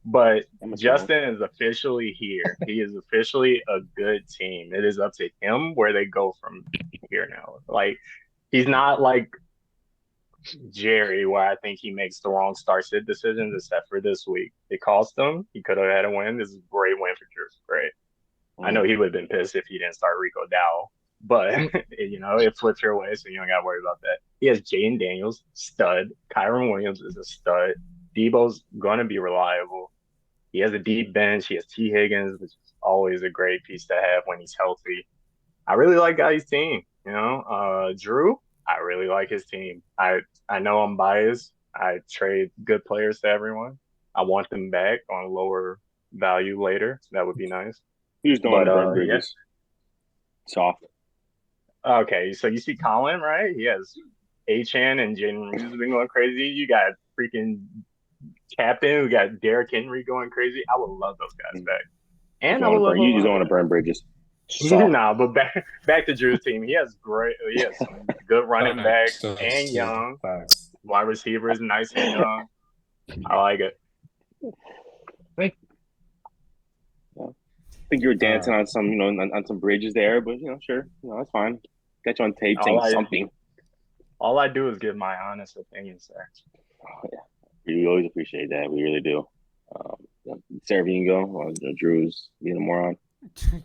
Speaker 5: But Justin is officially here. He is officially a good team. It is up to him where they go from here now. Like, he's not like Jerry, where I think he makes the wrong start-sit decisions, except for this week. It cost him. He could have had a win. This is a great win for Drew. Great. I know he would have been pissed if he didn't start Rico Dow, but it flips your way, so you don't got to worry about that. He has Jaden Daniels, stud. Kyron Williams is a stud. Debo's gonna be reliable. He has a deep bench. He has T. Higgins, which is always a great piece to have when he's healthy. I really like Guy's team. Drew, I really like his team. I know I'm biased. I trade good players to everyone. I want them back on lower value later. That would be nice.
Speaker 2: He's doing bridges. Soft.
Speaker 5: Okay, so you see Colin, right? He has Achane and Jaden Reeves been going crazy. You got freaking Captain. We got Derrick Henry going crazy. I would love those guys back. And
Speaker 2: you just don't want to burn bridges.
Speaker 5: Nah, but back to Drew's team. He has some good running backs and young wide receivers, nice and young. I like it.
Speaker 2: I think you were dancing on some, on some bridges there, but sure, that's fine. Got you on tape saying something.
Speaker 5: All I do is give my honest opinion, sir.
Speaker 2: Oh, yeah. We always appreciate that. We really do. Sarah, you can go. Or Drew's being a moron.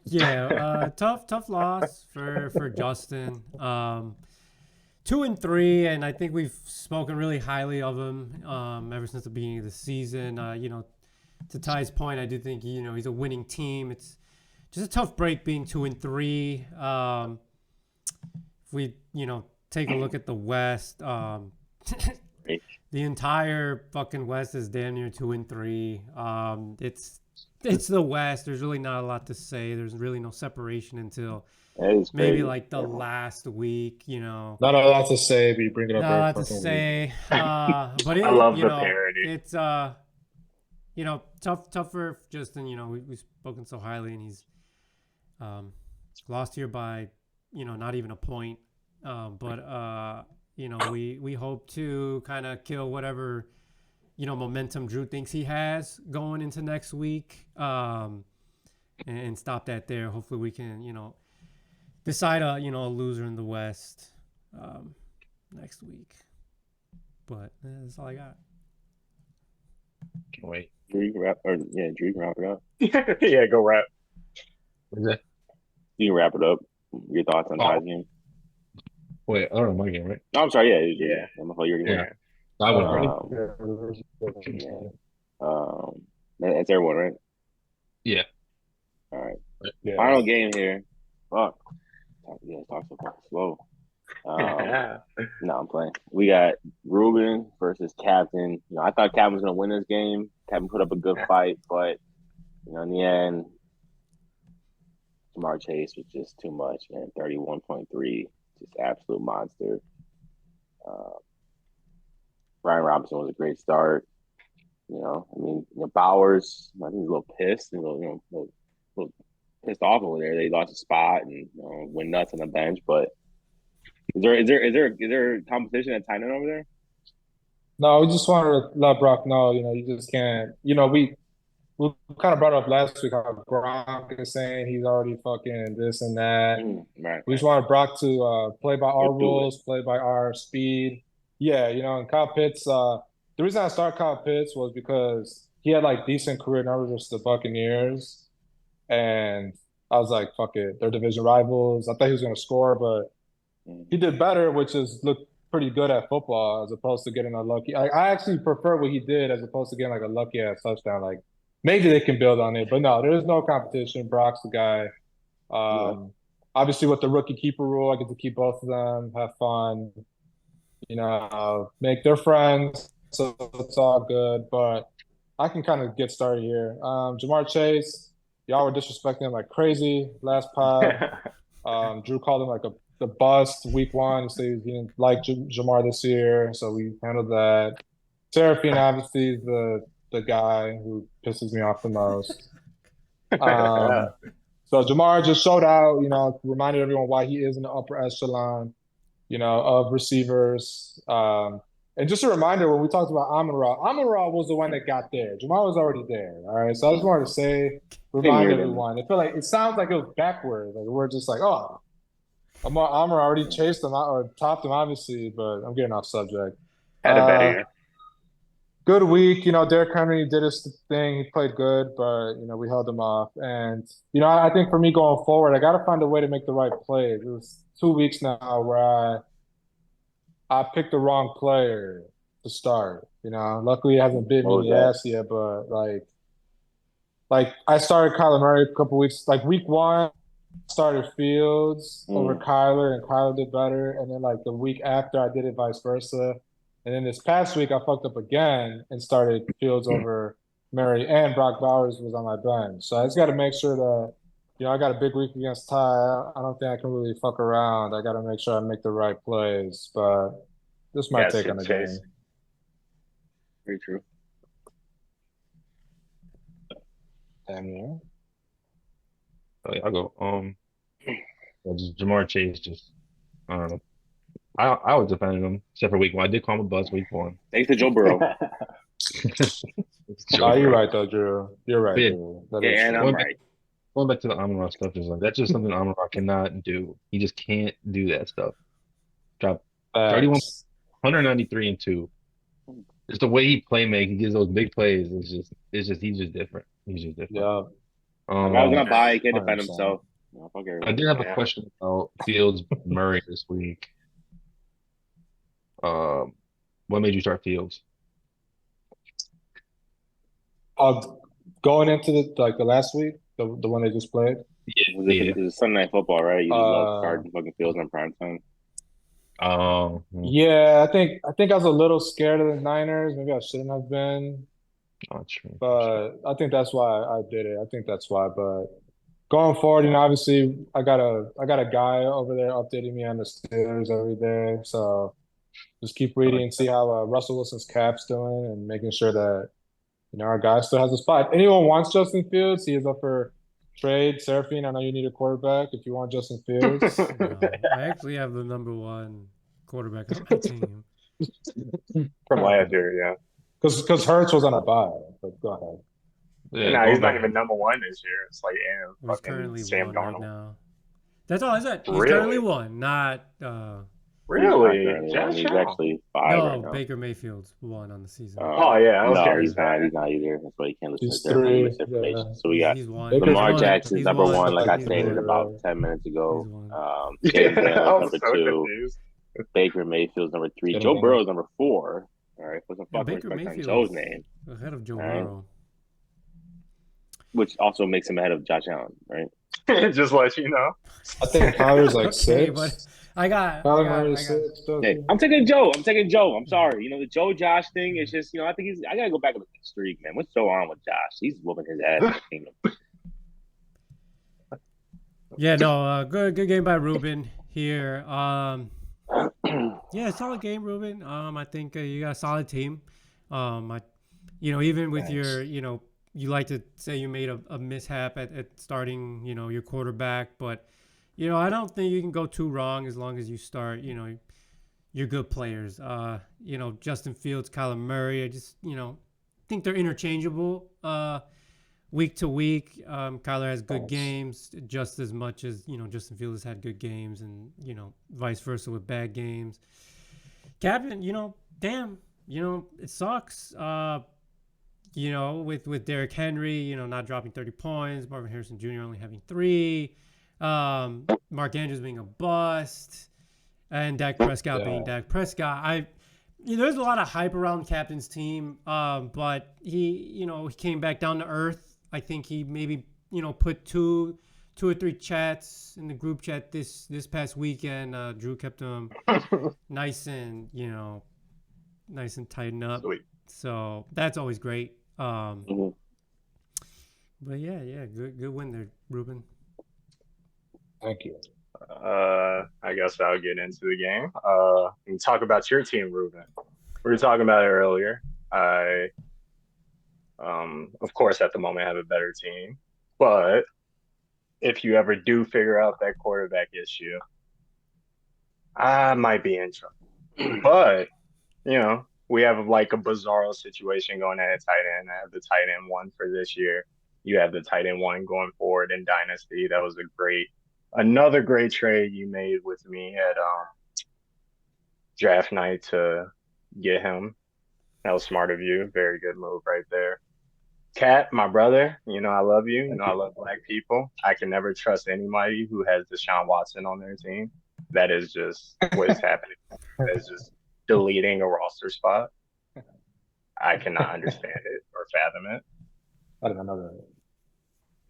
Speaker 1: Yeah, tough loss for Justin. 2-3, and I think we've spoken really highly of him ever since the beginning of the season. To Ty's point, I do think he's a winning team. It's just a tough break being 2-3. If we take a look at the West, the entire fucking West is damn near 2-3. It's the West. There's really not a lot to say. There's really no separation until maybe like the last week.
Speaker 4: Not a lot to say, but you bring it up.
Speaker 1: Not a lot to say. But
Speaker 5: I love the parody.
Speaker 1: It's tough for Justin. We've spoken so highly, and he's lost here by not even a point. But we hope to kind of kill whatever momentum Drew thinks he has going into next week, and stop that there. Hopefully we can decide a loser in the West next week. But that's all I got.
Speaker 3: Can't wait.
Speaker 2: Drew can wrap it up.
Speaker 5: Yeah, go wrap.
Speaker 3: What is that?
Speaker 2: You can wrap it up. Your thoughts on Ty's game?
Speaker 3: Wait, I don't know my game, right?
Speaker 2: No, I'm sorry.
Speaker 5: Yeah.
Speaker 2: I'm gonna you
Speaker 3: Yeah. I went already.
Speaker 2: That's everyone, right?
Speaker 3: Yeah.
Speaker 2: All right.
Speaker 4: Yeah.
Speaker 2: Final game here. Fuck. Yeah, talk so fucking slow. No, I'm playing. We got Ruben versus Captain. I thought Captain was gonna win this game. Captain put up a good fight, but in the end, Ja'Marr Chase was just too much, man. 31.3, just absolute monster. Brian Robinson was a great start. Bowers, I think he's a little pissed, a little pissed off over there. They lost a spot and went nuts on the bench. But is there competition at tight end over there?
Speaker 4: No, we just wanted to let Brock know, you just can't. We kind of brought up last week how Gronk is saying he's already fucking this and that.
Speaker 2: Right.
Speaker 4: We just wanted Brock to play by our rules, play by our speed. Yeah, and Kyle Pitts, the reason I started Kyle Pitts was because he had decent career numbers versus the Buccaneers. And I was like, fuck it, they're division rivals. I thought he was going to score, but he did better, which is look pretty good at football as opposed to getting a lucky. I actually prefer what he did as opposed to getting a lucky ass touchdown. Maybe they can build on it, but no, there is no competition. Brock's the guy. Obviously, with the rookie keeper rule, I get to keep both of them, have fun, make their friends, so it's all good. But I can kind of get started here. Ja'Marr Chase, y'all were disrespecting him like crazy last pod. Drew called him the bust week 1. He said he didn't like Ja'Marr this year, so we handled that. Seraphine, obviously, is the guy who pisses me off the most. So Ja'Marr just showed out, reminded everyone why he is in the upper echelon, of receivers. And just a reminder, when we talked about Amon-Ra was the one that got there. Ja'Marr was already there. All right. So I just wanted to remind everyone. It sounds like it was backwards. We're just Amon-Ra already chased him or topped him, obviously, but I'm getting off subject.
Speaker 5: Had a better year.
Speaker 4: Good week. Derrick Henry did his thing. He played good, but, we held him off. And, I think for me going forward, I got to find a way to make the right plays. It was 2 weeks now where I picked the wrong player to start. Luckily, he hasn't bit me in the ass yet, but, I started Kyler Murray a couple weeks. Week 1, started Fields over Kyler, and Kyler did better. And then, the week after, I did it vice versa. And then this past week, I fucked up again and started Fields over Murray, and Brock Bowers was on my bench. So I just got to make sure that, I got a big week against Ty. I don't think I can really fuck around. I got to make sure I make the right plays. But this is my take on the game.
Speaker 2: Very true.
Speaker 4: Damn near.
Speaker 3: Oh, yeah, I'll go. Just Ja'Marr Chase, I don't know. I was defending him except for week 1. I did call him a buzz week 1.
Speaker 2: Thanks to Joe Burrow.
Speaker 4: You're right though, Drew. You're right. Drew.
Speaker 2: And I'm right.
Speaker 3: Going back to the Amon-Ra stuff, that's just something Amon-Ra cannot do. He just can't do that stuff. Drop 31, 193 and 2. Just the way he playmakes, he gives those big plays. He's just different. He's just different.
Speaker 4: Yeah.
Speaker 2: I was gonna buy. He can't defend himself.
Speaker 3: I did have a question about Fields Murray this week. What made you start Fields?
Speaker 4: Going into the last week, the one they just played.
Speaker 2: It was Sunday Night Football, right? You just love starting fucking Fields on prime time.
Speaker 4: Yeah, I think I was a little scared of the Niners. Maybe I shouldn't have been.
Speaker 3: Not true.
Speaker 4: But I think that's why I did it. I think that's why. But going forward, obviously I got a guy over there updating me on the Steelers every day. So just keep reading and see how Russell Wilson's cap's doing and making sure that our guy still has a spot. If anyone wants Justin Fields, he is up for trade. Seraphine, I know you need a quarterback if you want Justin Fields.
Speaker 1: I actually have the number 1 quarterback on my team.
Speaker 5: From last year, yeah.
Speaker 4: Because Hurts was on a bye. But go ahead.
Speaker 3: Yeah,
Speaker 5: No, he's
Speaker 3: going
Speaker 5: not
Speaker 3: back.
Speaker 5: even number one this year. It's like,
Speaker 1: He's
Speaker 5: fucking
Speaker 1: currently
Speaker 5: Sam
Speaker 1: one
Speaker 5: Darnold.
Speaker 1: right now. That's all I said. He's
Speaker 5: Really?
Speaker 1: currently one, not
Speaker 5: Really?
Speaker 2: Josh
Speaker 5: Josh
Speaker 2: Allen. He's actually 5
Speaker 1: no,
Speaker 2: right now.
Speaker 1: Baker Mayfield's one on the season.
Speaker 5: Oh, yeah,
Speaker 2: No,
Speaker 5: okay.
Speaker 2: he's not. He's not either. That's why you can't listen
Speaker 4: He's
Speaker 2: to their
Speaker 4: 3.
Speaker 2: misinformation.
Speaker 4: Yeah.
Speaker 2: So we got
Speaker 1: He's one.
Speaker 4: Baker's
Speaker 2: Lamar
Speaker 4: one.
Speaker 2: Jackson's
Speaker 1: He's
Speaker 2: number
Speaker 1: one.
Speaker 2: one, like I
Speaker 1: He's
Speaker 2: stated
Speaker 1: one.
Speaker 2: about 10 minutes ago.
Speaker 1: He's one.
Speaker 2: Jalen Daniels
Speaker 5: I'm
Speaker 2: number
Speaker 5: so
Speaker 2: 2.
Speaker 5: confused.
Speaker 2: Baker Mayfield's number 3.
Speaker 4: Jalen
Speaker 2: Joe
Speaker 4: Daniels.
Speaker 2: Burrow's number 4. All right, put some
Speaker 1: Yeah,
Speaker 2: fucking
Speaker 1: Baker
Speaker 2: respect on
Speaker 1: Mayfield's
Speaker 2: Joe's name,
Speaker 1: ahead of Joe
Speaker 2: All right.
Speaker 1: Burrow.
Speaker 2: which also makes him ahead of Josh Allen, right?
Speaker 5: Just let you know.
Speaker 4: I think Kyler's like
Speaker 1: Okay,
Speaker 4: 6.
Speaker 1: but I got.
Speaker 4: Kyler's 6.
Speaker 2: Hey, I'm taking Joe. I'm sorry. The Joe Josh thing is just, I think I gotta go back to the streak, man. What's so on with Josh? He's whooping his ass in the kingdom.
Speaker 1: Yeah, no, good game by Ruben here. Yeah, solid game, Ruben. I think you got a solid team. Even with your, you like to say you made a mishap at starting, your quarterback, but I don't think you can go too wrong as long as you start, your good players. Justin Fields, Kyler Murray. I just, think they're interchangeable. Week to week, Kyler has good games just as much as, Justin Fields has had good games and, vice versa with bad games. Captain, damn, it sucks. With Derrick Henry, not dropping 30 points, Marvin Harrison Jr. only having 3, Mark Andrews being a bust, and Dak Prescott being Dak Prescott. There's a lot of hype around Captain's team, but he came back down to earth. I think he maybe, put two or three chats in the group chat this past weekend. Drew kept him nice and tightened up.
Speaker 5: Sweet.
Speaker 1: So that's always great.
Speaker 2: Mhm.
Speaker 1: But yeah, good win there, Ruben.
Speaker 4: Thank you.
Speaker 5: I guess I'll get into the game. And talk about your team, Ruben. We were talking about it earlier. I, of course, at the moment, have a better team. But if you ever do figure out that quarterback issue, I might be in trouble. But, we have like a bizarro situation going at tight end. I have the tight end 1 for this year. You have the tight end 1 going forward in Dynasty. That was another great trade you made with me at draft night to get him. That was smart of you. Very good move right there. Cat, my brother, I love you. I love black people. I can never trust anybody who has Deshaun Watson on their team. That is just what is happening. That is just deleting a roster spot. I cannot understand it or fathom it.
Speaker 4: I don't know that.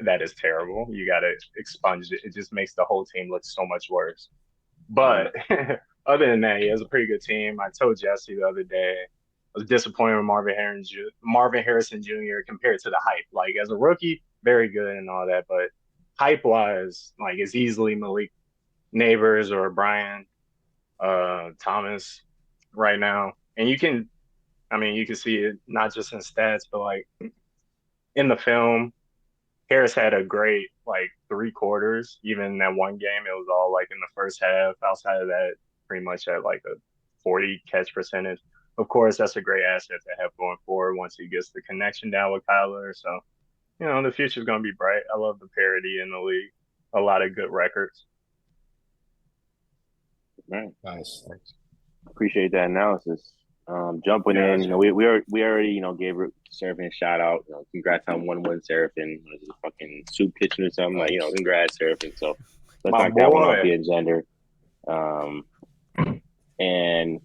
Speaker 5: That is terrible. You got to expunge it. It just makes the whole team look so much worse. But other than that, he has a pretty good team. I told Jesse the other day, I was disappointed with Marvin Harrison Jr. compared to the hype. Like, as a rookie, very good and all that. But hype-wise, like, it's easily Malik Neighbors or Brian Thomas right now. And you can see it not just in stats, but, like, in the film, Harris had a great, 3 quarters. Even in that one game, it was all, in the first half. Outside of that, pretty much at, a 40 catch percentage. Of course, that's a great asset to have going forward once he gets the connection down with Kyler. So, the future's going to be bright. I love the parity in the league. A lot of good records.
Speaker 2: Right.
Speaker 4: Nice. Thanks.
Speaker 2: Appreciate that analysis. Jumping in, we already, gave Seraphin a shout out. Congrats on 1 win, Seraphin. Was it a fucking soup kitchen or something? Congrats, Seraphin. So let's knock that one off the agenda. And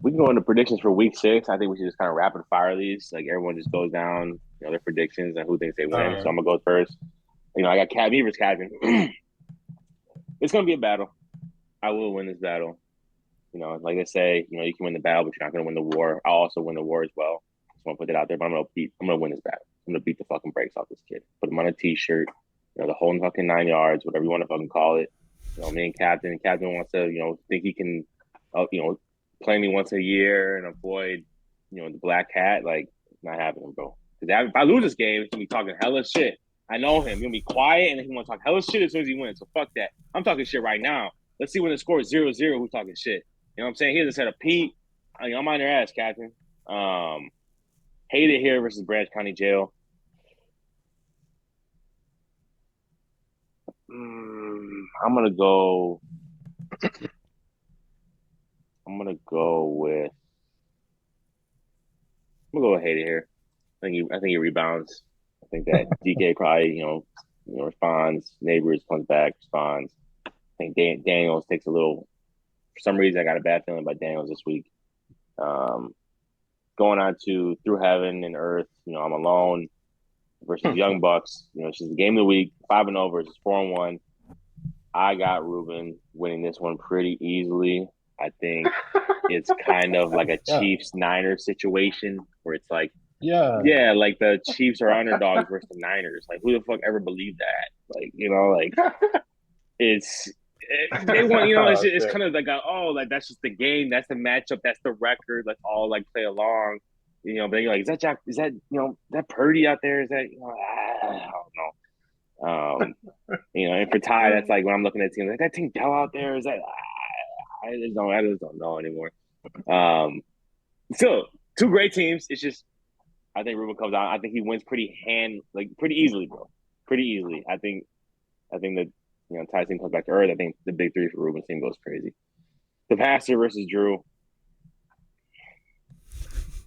Speaker 2: we can go into predictions for week 6. I think we should just kind of rapid fire these. Like, everyone just goes down, their predictions and who thinks they win. So I'm gonna go first. I got Cat versus Calvin. It's gonna be a battle. I will win this battle. Like I say, you can win the battle, but you're not gonna win the war. I'll also win the war as well. Just want to put it out there. But I'm gonna win this battle. I'm gonna beat the fucking brakes off this kid. Put him on a t-shirt. The whole fucking 9 yards, whatever you want to fucking call it. Me and Captain wants to, think he can, play me once a year and avoid, the black hat. Like, it's not happening, bro. Because if I lose this game, he's gonna be talking hella shit. I know him. He's gonna be quiet and then he want to talk hella shit as soon as he wins. So fuck that. I'm talking shit right now. let's see when the score is 0-0, who's talking shit. You know what I'm saying? Here's a set of Pete. I'm on your ass, Captain. Hate it here versus Branch County Jail. I'm gonna go with Hate it here. I think he rebounds. I think that DK probably responds. Neighbors comes back, responds. I think Daniels takes a little. For some reason, I got a bad feeling about Daniels this week. Going on to Through Heaven and Earth. I'm alone versus Young Bucks. It's just the game of the week. 5-0 versus 4-1. I got Ruben winning this one pretty easily. I think it's kind of like a Chiefs-Niners situation where it's like, like the Chiefs are underdogs versus the Niners. Like, who the fuck ever believed that? Like, it's they want, it's kind of like that's just the game, that's the matchup, that's the record. Let's all like play along, but then you're like, is that Purdy out there? Is that I don't know. And for Ty, that's like when I'm looking at teams like that Team Dell out there. Is that I just don't know anymore. Still, two great teams. It's just I think Ruben comes out. I think he wins pretty easily, bro. Pretty easily. I think that Ty's team comes back to earth. I think the big three for Ruben's team goes crazy. The Pastor versus Drew.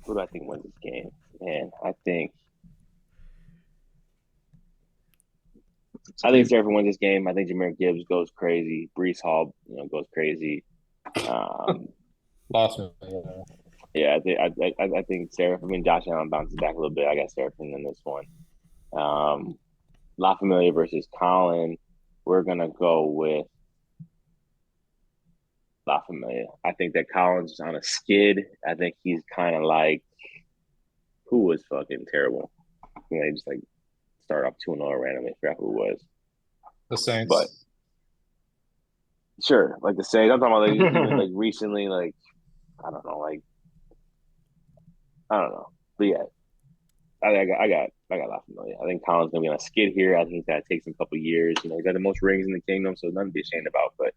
Speaker 2: Who do I think wins this game? Man, I think Seraphim wins this game. I think Jahmyr Gibbs goes crazy. Breece Hall, goes crazy.
Speaker 4: Lost me.
Speaker 2: Yeah, I think Seraphim. Josh Allen bounces back a little bit. I got Seraphim in this one. La Familia versus Colin. We're gonna go with La Familia. I think that Colin's on a skid. I think he's kind of like who was fucking terrible. He just like started off 2-0 randomly. I forgot who it was.
Speaker 4: The Saints.
Speaker 2: But sure, like the Saints. I'm talking about like recently, like I don't know. But yeah, I got La Familia. I think Colin's gonna be on a skid here. I think he's gotta take some couple years. He's got the most rings in the kingdom, so nothing to be ashamed about. But it's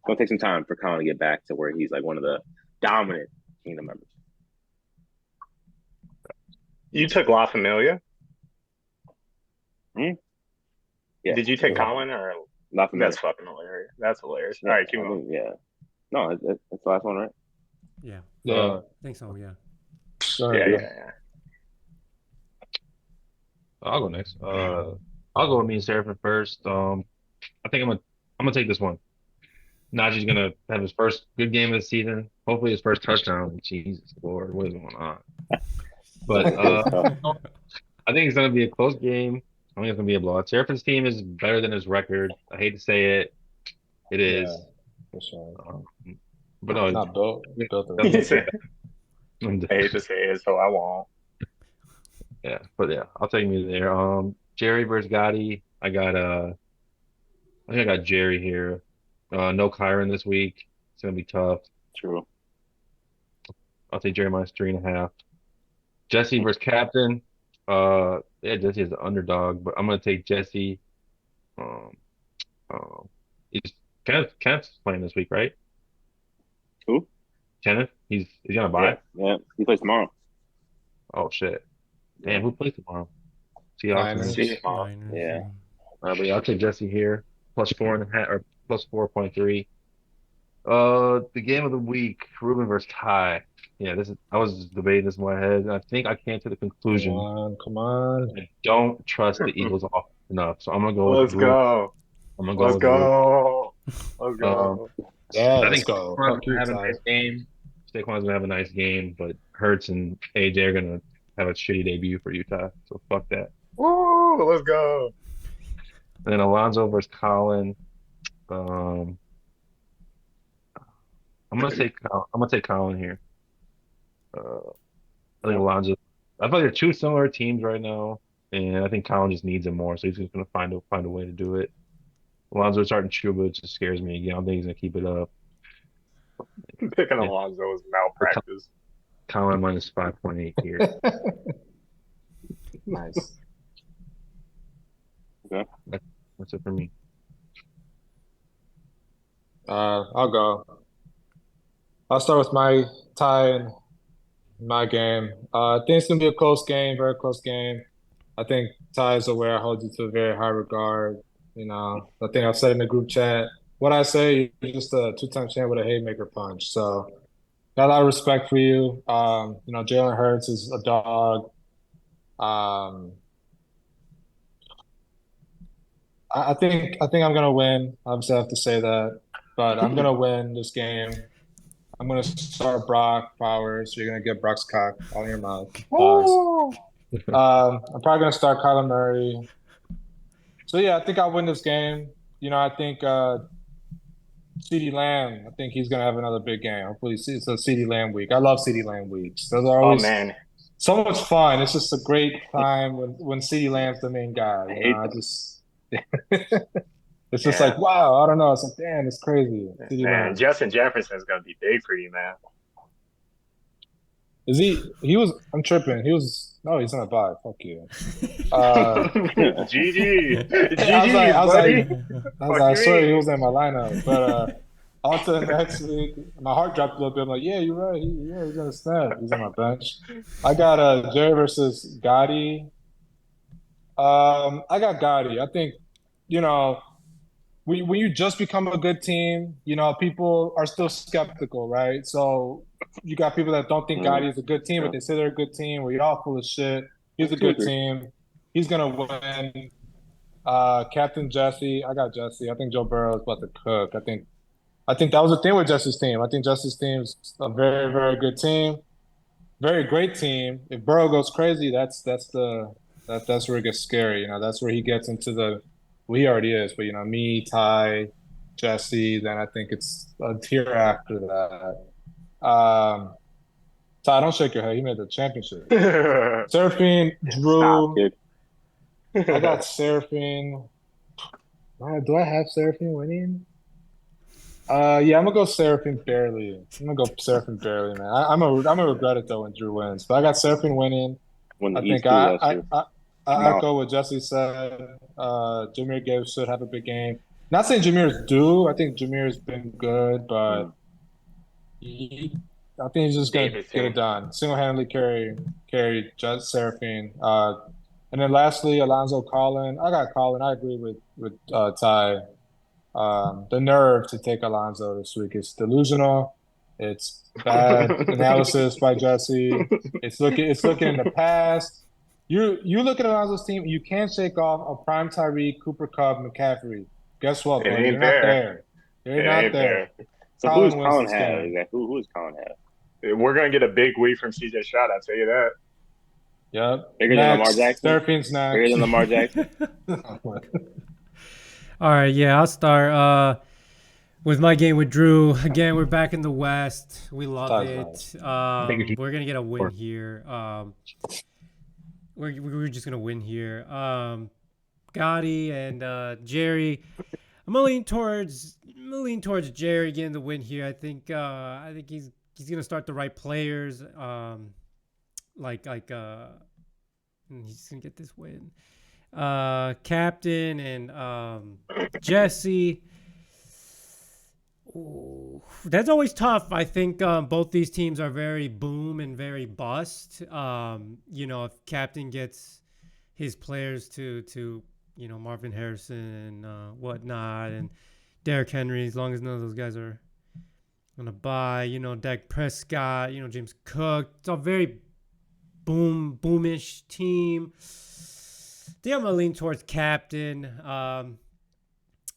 Speaker 2: gonna take some time for Colin to get back to where he's like one of the dominant kingdom members.
Speaker 5: You took La Familia?
Speaker 2: Yeah.
Speaker 5: Did you take Colin or
Speaker 2: La Familia?
Speaker 5: That's fucking hilarious. That's hilarious. All right, keep going.
Speaker 2: Yeah. No, that's the last one, right?
Speaker 1: Yeah.
Speaker 4: Yeah.
Speaker 1: I think so. Yeah.
Speaker 5: Yeah.
Speaker 3: I'll go next. I'll go with me and Seraphim first. I think I'm gonna take this one. Najee's gonna have his first good game of the season. Hopefully his first touchdown. Jesus Lord, what is going on? But I think it's gonna be a close game. I think it's gonna be a blowout. Seraphim's team is better than his record. I hate to say it. It is.
Speaker 4: Yeah, for sure.
Speaker 3: But no,
Speaker 4: not built.
Speaker 5: I hate to say it, so I won't.
Speaker 3: Yeah, but yeah, I'll take me there. Jerry versus Gotti. I think I got Jerry here. No Kyron this week. It's gonna be tough.
Speaker 2: True.
Speaker 3: I'll take Jerry minus 3.5. Jesse versus Captain. Jesse is the underdog, but I'm gonna take Jesse. Kenneth's playing this week, right?
Speaker 2: Who?
Speaker 3: Kenneth. He's gonna buy.
Speaker 2: Yeah, he plays tomorrow.
Speaker 3: Oh shit! Damn, who plays tomorrow? Seahawks.
Speaker 4: Niners.
Speaker 2: Yeah.
Speaker 3: But yeah, I'll take Jesse here. Plus 4.5 or plus 4.3. The game of the week, Ruben versus Ty. Yeah, I was debating this in my head, and I think I came to the conclusion.
Speaker 4: Come on.
Speaker 3: I don't trust the Eagles off enough, so I'm gonna go
Speaker 5: Let's
Speaker 3: with Ruben.
Speaker 5: go.
Speaker 3: I'm gonna go
Speaker 5: Let's
Speaker 3: with
Speaker 5: go. Let's go.
Speaker 4: Yeah,
Speaker 3: I
Speaker 4: let's
Speaker 3: think
Speaker 4: go.
Speaker 3: Saquon's gonna have a nice game. Saquon's gonna have a nice game, but Hurts and AJ are gonna have a shitty debut for Utah. So fuck that.
Speaker 5: Woo, let's go.
Speaker 3: And then Alonzo versus Colin. I'm gonna take Colin here. I think Alonzo. I feel like they're two similar teams right now, and I think Colin just needs it more. So he's just gonna find a way to do it. Alonzo starting Chuba just scares me again. I don't think he's gonna keep it up.
Speaker 5: Picking Alonzo is malpractice.
Speaker 3: Colin minus 5.8 here.
Speaker 4: Nice.
Speaker 2: Okay.
Speaker 3: That's it for me.
Speaker 4: I'll go. I'll start with my tie in my game. I think it's gonna be a close game, very close game. I think Ty is aware I hold you to a very high regard. I think I've said in the group chat, what I say, you're just a two-time champ with a haymaker punch. So got a lot of respect for you. Jalen Hurts is a dog. Um, I think I'm gonna win. Obviously, I have to say that, but I'm gonna win this game. I'm gonna start Brock Powers. You're gonna get Brock's cock all in your mouth. Pause. I'm probably gonna start Kyler Murray. So yeah, I think I'll win this game. I think CeeDee Lamb. I think he's gonna have another big game. Hopefully, it's a CeeDee Lamb week. I love CeeDee Lamb weeks. Those are
Speaker 5: Oh
Speaker 4: always
Speaker 5: man,
Speaker 4: so much fun. It's just a great time when CeeDee Lamb's the main guy.
Speaker 5: I hate
Speaker 4: I
Speaker 5: them.
Speaker 4: just it's just
Speaker 5: Yeah,
Speaker 4: like wow. I don't know. It's like damn, it's crazy. CeeDee
Speaker 5: man.
Speaker 4: Lamb.
Speaker 5: Justin Jefferson is gonna be big for you, man.
Speaker 4: Is he? He was. I'm tripping. He was. No, he's not a bye. Fuck you. Uh,
Speaker 5: GG,
Speaker 4: I was like,
Speaker 5: GG,
Speaker 4: I was like,
Speaker 5: buddy.
Speaker 4: I was
Speaker 5: Fuck
Speaker 4: like, I
Speaker 5: you
Speaker 4: swear he
Speaker 5: mean?
Speaker 4: was in my lineup. But on to the next week. My heart dropped a little bit. I'm like, yeah, you're right. He's gonna snap. He's on my bench. I got Jerry versus Gotti. I got Gotti. I think, you know, when you just become a good team, people are still skeptical, right? So you got people that don't think Gotti is a good team, but
Speaker 2: Yeah.
Speaker 4: they say they're a good team. We're all full of shit. He's a
Speaker 2: Two or
Speaker 4: good
Speaker 2: three.
Speaker 4: team. He's gonna win. Captain Jesse, I got Jesse. I think Joe Burrow is about to cook. I think that was the thing with Jesse's team. I think Jesse's team's a very, very good team, very great team. If Burrow goes crazy, that's where it gets scary. That's where he gets into well, he already is, but me, Ty, Jesse, then I think it's a tier after that. Ty, don't shake your head. He made the championship. Seraphine,
Speaker 2: Stop,
Speaker 4: Drew.
Speaker 2: kid.
Speaker 4: I got Seraphine. Do I have Seraphine winning? Yeah, I'm gonna go Seraphine barely. I'm gonna go Seraphine barely, man. I'm a regret it though when Drew wins, but I got Seraphine winning.
Speaker 2: Won the
Speaker 4: I think
Speaker 2: East too last year.
Speaker 4: I
Speaker 2: Mouth.
Speaker 4: echo what Jesse said. Jameer Gibbs should have a big game. Not saying Jameer's due. I think Jameer's been good, but I think he's just gonna
Speaker 5: David
Speaker 4: get it done. Single-handedly carry just Seraphine. And then lastly, Alonzo Collin. I got Collin. I agree with Ty. The nerve to take Alonzo this week is delusional. It's bad analysis by Jesse. It's looking in the past. You look at Alonzo's team, you can't shake off a prime Tyreek, Cooper Kupp, McCaffrey. Guess what,
Speaker 5: It
Speaker 4: buddy?
Speaker 5: ain't
Speaker 4: They're not
Speaker 5: there.
Speaker 4: there. They're
Speaker 5: It
Speaker 4: not
Speaker 5: ain't
Speaker 4: there.
Speaker 5: there.
Speaker 2: So who's
Speaker 4: Collin wins
Speaker 2: Colin
Speaker 4: this
Speaker 2: have?
Speaker 4: game.
Speaker 2: Exactly. Who's Colin have?
Speaker 5: We're gonna get a big week from CJ Stroud. I'll tell you that.
Speaker 4: Yep.
Speaker 2: Bigger than Lamar
Speaker 4: Next.
Speaker 2: Jackson?
Speaker 4: Seraphine's
Speaker 2: Bigger
Speaker 4: next.
Speaker 2: than Lamar Jackson?
Speaker 1: All right, yeah, I'll start with my game with Drew. Again, we're back in the West. We love
Speaker 4: Ty's
Speaker 1: it.
Speaker 3: nice.
Speaker 1: We're gonna get a win here. We're just gonna win here. Gotti and Jerry. I'm gonna lean towards Jerry getting the win here. I think he's gonna start the right players. He's gonna get this win. Captain and Jesse. Ooh, that's always tough. I think both these teams are very boom and very bust. If Captain gets his players to Marvin Harrison and whatnot, and Derrick Henry, as long as none of those guys are gonna buy, Dak Prescott, James Cook. It's a very boomish team. I think I'm gonna lean towards Captain.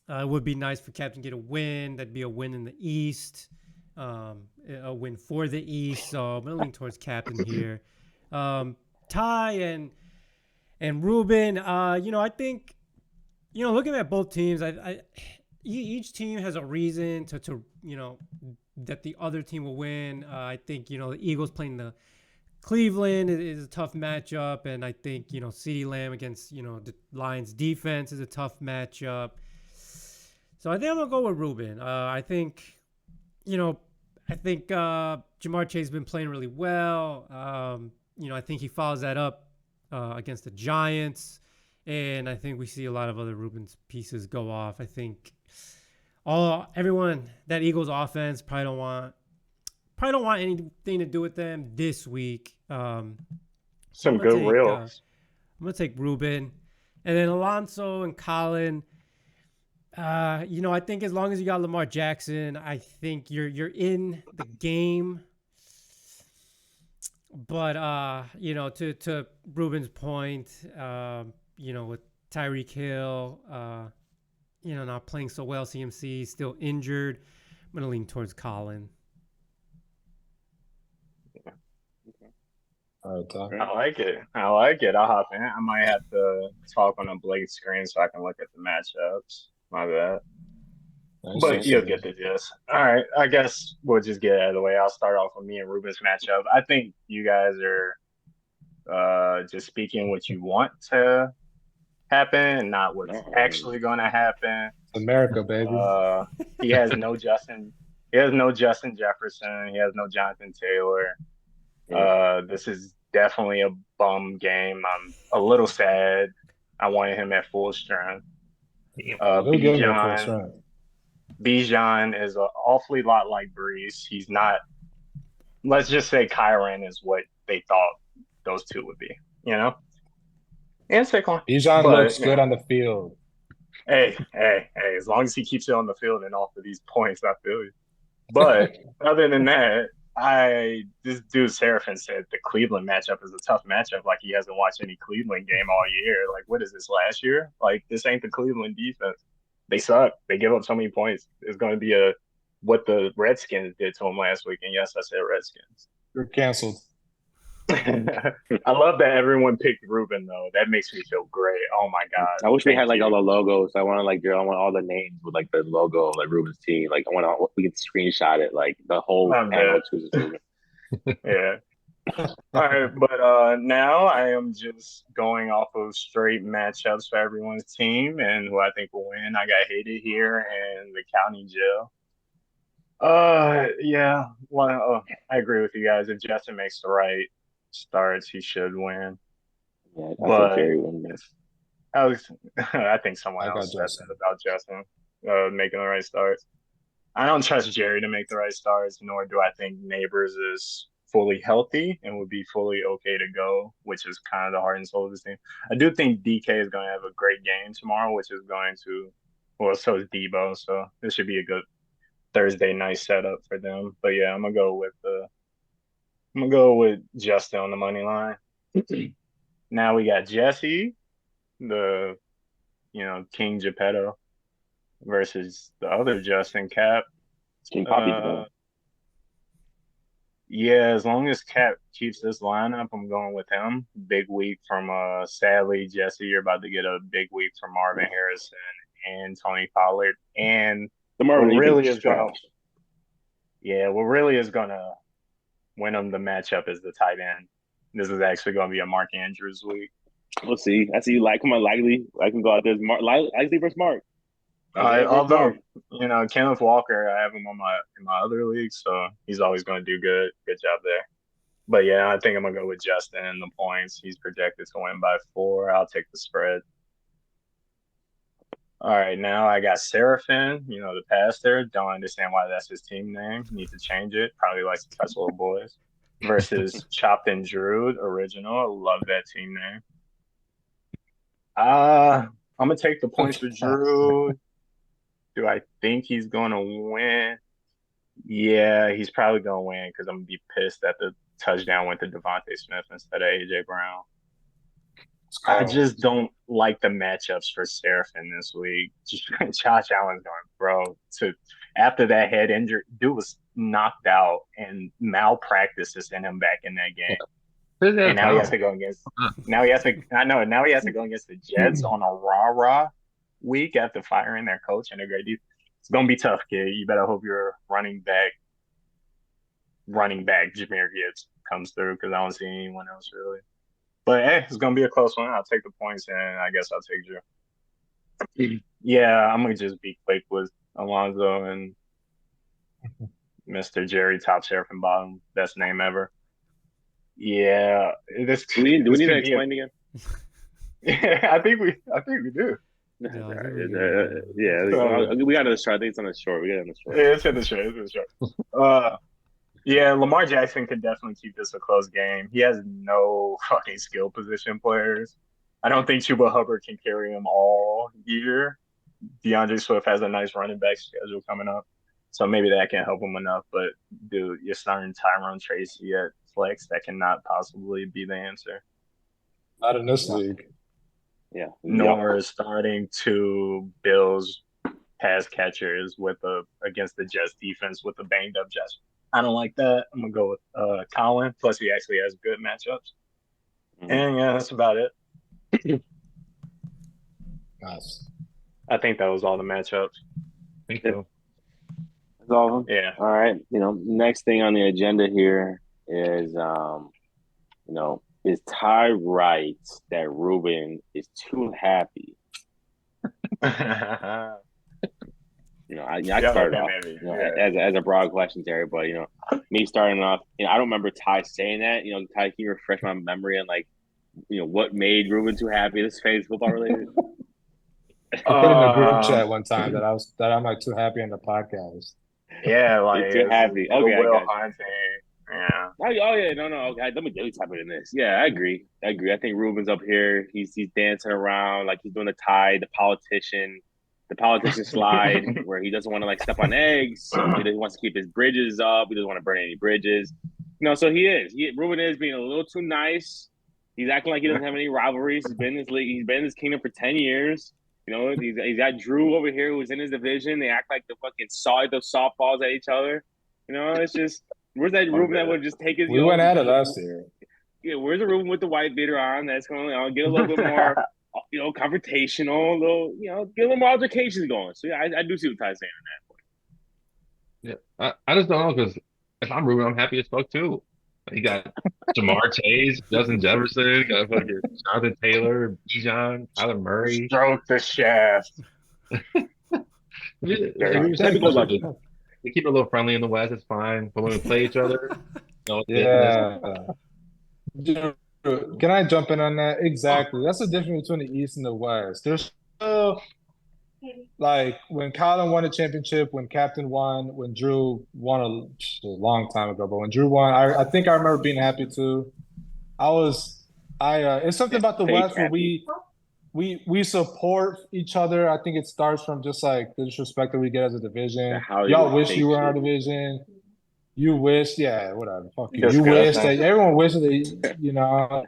Speaker 1: It would be nice for Captain to get a win. That'd be a win in the East, a win for the East. So I'm gonna lean towards Captain here. Ty and Ruben. I think looking at both teams, each team has a reason to that the other team will win. I think the Eagles playing the Cleveland is a tough matchup, and I think CeeDee Lamb against the Lions defense is a tough matchup. So I think I'm gonna go with Ruben. I think Jamar Chase has been playing really well. I think he follows that up against the Giants, and I think we see a lot of other Ruben's pieces go off. I think everyone that Eagles offense probably don't want anything to do with them this week. So
Speaker 5: Some good reels.
Speaker 1: I'm gonna take Ruben, and then Alonso and Colin. I think as long as you got Lamar Jackson, I think you're in the game. But to Ruben's point, with Tyreek Hill, not playing so well, CMC still injured, I'm gonna lean towards Colin.
Speaker 4: All right, Tom.
Speaker 5: I like it. I'll hop in. I might have to talk on a Blake screen so I can look at the matchups. My bad. But you'll get the gist. All right. I guess we'll just get it out of the way. I'll start off with me and Ruben's matchup. I think you guys are just speaking what you want to happen and not what's actually going to happen.
Speaker 4: America, baby.
Speaker 5: He has no Justin. He has no Justin Jefferson. He has no Jonathan Taylor. This is definitely a bum game. I'm a little sad. I wanted him at full strength. Bijan is an awfully lot like Brees. He's not. Let's just say Kyron is what they thought those two would be. And Saquon.
Speaker 4: Bijan looks good on the field.
Speaker 5: Hey! As long as he keeps it on the field and off of these points, I feel you. But other than that, this dude Seraphin said the Cleveland matchup is a tough matchup. Like he hasn't watched any Cleveland game all year. Like what is this last year? Like this ain't the Cleveland defense. They suck. They give up so many points. It's going to be what the Redskins did to them last week. And yes, I said Redskins.
Speaker 4: You're canceled.
Speaker 5: I love that everyone picked Ruben though. That makes me feel great. Oh my god!
Speaker 2: I wish we had like all the logos. I want all the names with like the logo, like Ruben's team. Like we can screenshot it, like the whole panel.
Speaker 5: Yeah. All right, but now I am just going off of straight matchups for everyone's team and who I think will win. I got Hated here and the county jail. Yeah. Well, I agree with you guys. If Justin makes the right starts, he should win.
Speaker 2: Yeah, but Jerry win this.
Speaker 5: I think someone else said that about Justin making the right starts. I don't trust Jerry to make the right starts, nor do I think Neighbors is fully healthy and would be fully okay to go, which is kind of the heart and soul of this team. I do think DK is going to have a great game tomorrow, which is going to, so is Debo. So this should be a good Thursday night setup for them. But yeah, I'm gonna go with Justin on the money line. Now we got Jesse, the King Geppetto, versus the other Justin Cap.
Speaker 2: King Poppy.
Speaker 5: Yeah, as long as Cap keeps this lineup, I'm going with him. Big week from sadly, Jesse, you're about to get a big week from Marvin Harrison and Tony Pollard. And
Speaker 2: what really is
Speaker 5: gonna win them the matchup is the tight end. This is actually gonna be a Mark Andrews week.
Speaker 2: We'll see. I see you like. Come on, Likely. I can go out there. Likely versus Mark.
Speaker 5: Although Kenneth Walker, I have him in my other league, so he's always going to do good. Good job there. But yeah, I think I'm gonna go with Justin and the points. He's projected to win by 4. I'll take the spread. All right, now I got Seraphin, the pastor. Don't understand why that's his team name. Need to change it. Probably likes to touch little boys. Versus Chopped and Druid, original. I love that team name. I'm gonna take the points for Druid. Do I think he's going to win? Yeah, he's probably going to win because I'm going to be pissed that the touchdown went to Devontae Smith instead of A.J. Brown. I just don't like the matchups for Seraphin this week. Josh Allen's going, bro. After that head injury, dude was knocked out and malpractice to send him back in that game. And now he has to go against. Now he has to go against the Jets on a rah-rah week after firing their coach and a great defense. It's gonna be tough, kid. You better hope your running back Jahmyr Gibbs comes through because I don't see anyone else really. But hey, it's gonna be a close one. I'll take the points and I guess I'll take Drew. Yeah, I'm gonna just be quick with Alonzo and Mr. Jerry Top Sheriff and Bottom, best name ever. Yeah,
Speaker 2: do we need to explain again?
Speaker 5: Yeah, I think we do.
Speaker 1: Yeah, I think
Speaker 2: we got another short. I think it's on the short. We got on the short.
Speaker 5: Yeah, it's in the short. It's in the short. Yeah, Lamar Jackson can definitely keep this a close game. He has no fucking skill position players. I don't think Chuba Hubbard can carry him all year. DeAndre Swift has a nice running back schedule coming up. So maybe that can help him enough. But dude, you're starting Tyrone Tracy at flex. That cannot possibly be the answer.
Speaker 4: Not in this league.
Speaker 2: Yeah.
Speaker 5: Nor starting two Bills pass catchers against the Jets defense with a banged up Jets. I don't like that. I'm gonna go with Colin. Plus, he actually has good matchups. Mm-hmm. And yeah, that's about it.
Speaker 4: Nice.
Speaker 5: I think that was all the matchups.
Speaker 3: I think so.
Speaker 2: That's all of them.
Speaker 5: Yeah.
Speaker 2: All right. Next thing on the agenda here is, is Ty right that Ruben is too happy? I started off as a broad question, Terry, but me starting off, I don't remember Ty saying that. Ty, can you refresh my memory on what made Ruben too happy? This phase football related.
Speaker 4: I put in a group chat one time that I'm like too happy on the podcast.
Speaker 5: Yeah, like
Speaker 2: too happy. Okay, I got
Speaker 5: Hunting. Yeah.
Speaker 2: Oh yeah, no. Okay, let me type it in this. Yeah, I agree. I think Ruben's up here. He's dancing around like he's doing the politician slide where he doesn't want to step on eggs. He wants to keep his bridges up. He doesn't want to burn any bridges. So Ruben is being a little too nice. He's acting like he doesn't have any rivalries. He's been in this league. He's been in this kingdom for 10 years. He's got Drew over here who's in his division. They act like the fucking softballs at each other. It's just where's that Ruben that would just take his?
Speaker 4: We went at it last year.
Speaker 2: Yeah, where's the Ruben with the white beater on? That's going to get a little bit more, confrontational. Get a little more altercations going. So yeah, I do see what Ty's saying on
Speaker 3: that point. Yeah, I just don't know because if I'm Ruben, I'm happy as fuck too. You got Jamar Chase, Justin Jefferson, got fucking Jonathan Taylor, Bijan, Tyler Murray.
Speaker 5: Stroke the shaft.
Speaker 3: They keep it a little friendly in the West. It's fine, but when we play each other,
Speaker 4: yeah. Can I jump in on that? Exactly. That's the difference between the East and the West. There's still when Colin won a championship, when Captain won, when Drew won a long time ago, but when Drew won, I think I remember being happy too. It's something about the West where we support each other. I think it starts from just the disrespect that we get as a division. Y'all wish you were in our division. You wish, yeah, whatever. Fuck you. You wish that everyone wishes that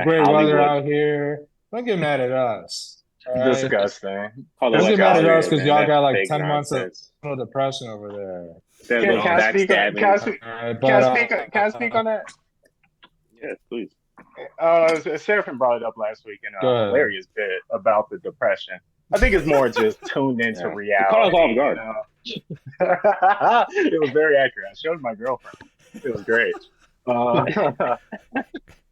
Speaker 4: great weather out here. Don't get mad at us.
Speaker 5: Right? Disgusting.
Speaker 4: Don't get mad at us because y'all got 10 months of depression over there.
Speaker 5: Can I speak on that?
Speaker 2: Yes, please.
Speaker 5: Seraphim brought it up last week in a hilarious bit about the depression. I think it's more just tuned into reality.
Speaker 2: Caught us off guard.
Speaker 5: It was very accurate. I showed my girlfriend. It was great.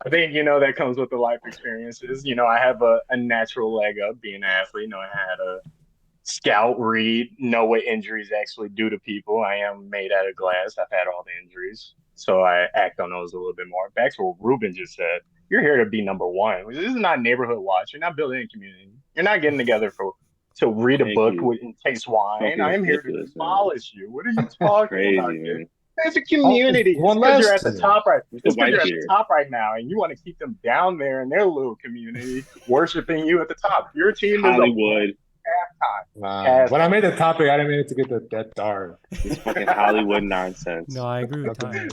Speaker 5: I think, that comes with the life experiences. I have a natural leg up being an athlete. I had a scout read, know what injuries actually do to people. I am made out of glass. I've had all the injuries. So I act on those a little bit more. Back to what Ruben just said. You're here to be number one. This is not neighborhood watch. You're not building a community. You're not getting together to read a book and taste wine. I am here to demolish you. What are you talking about, dude? It's a community. Because you're at the top right. It's because you're at the top right now, and you want to keep them down there in their little community, worshiping you at the top. Your team is
Speaker 2: Hollywood.
Speaker 4: When I made the topic, I didn't mean it to get that dark.
Speaker 2: It's fucking Hollywood nonsense.
Speaker 1: No, I agree with Ty.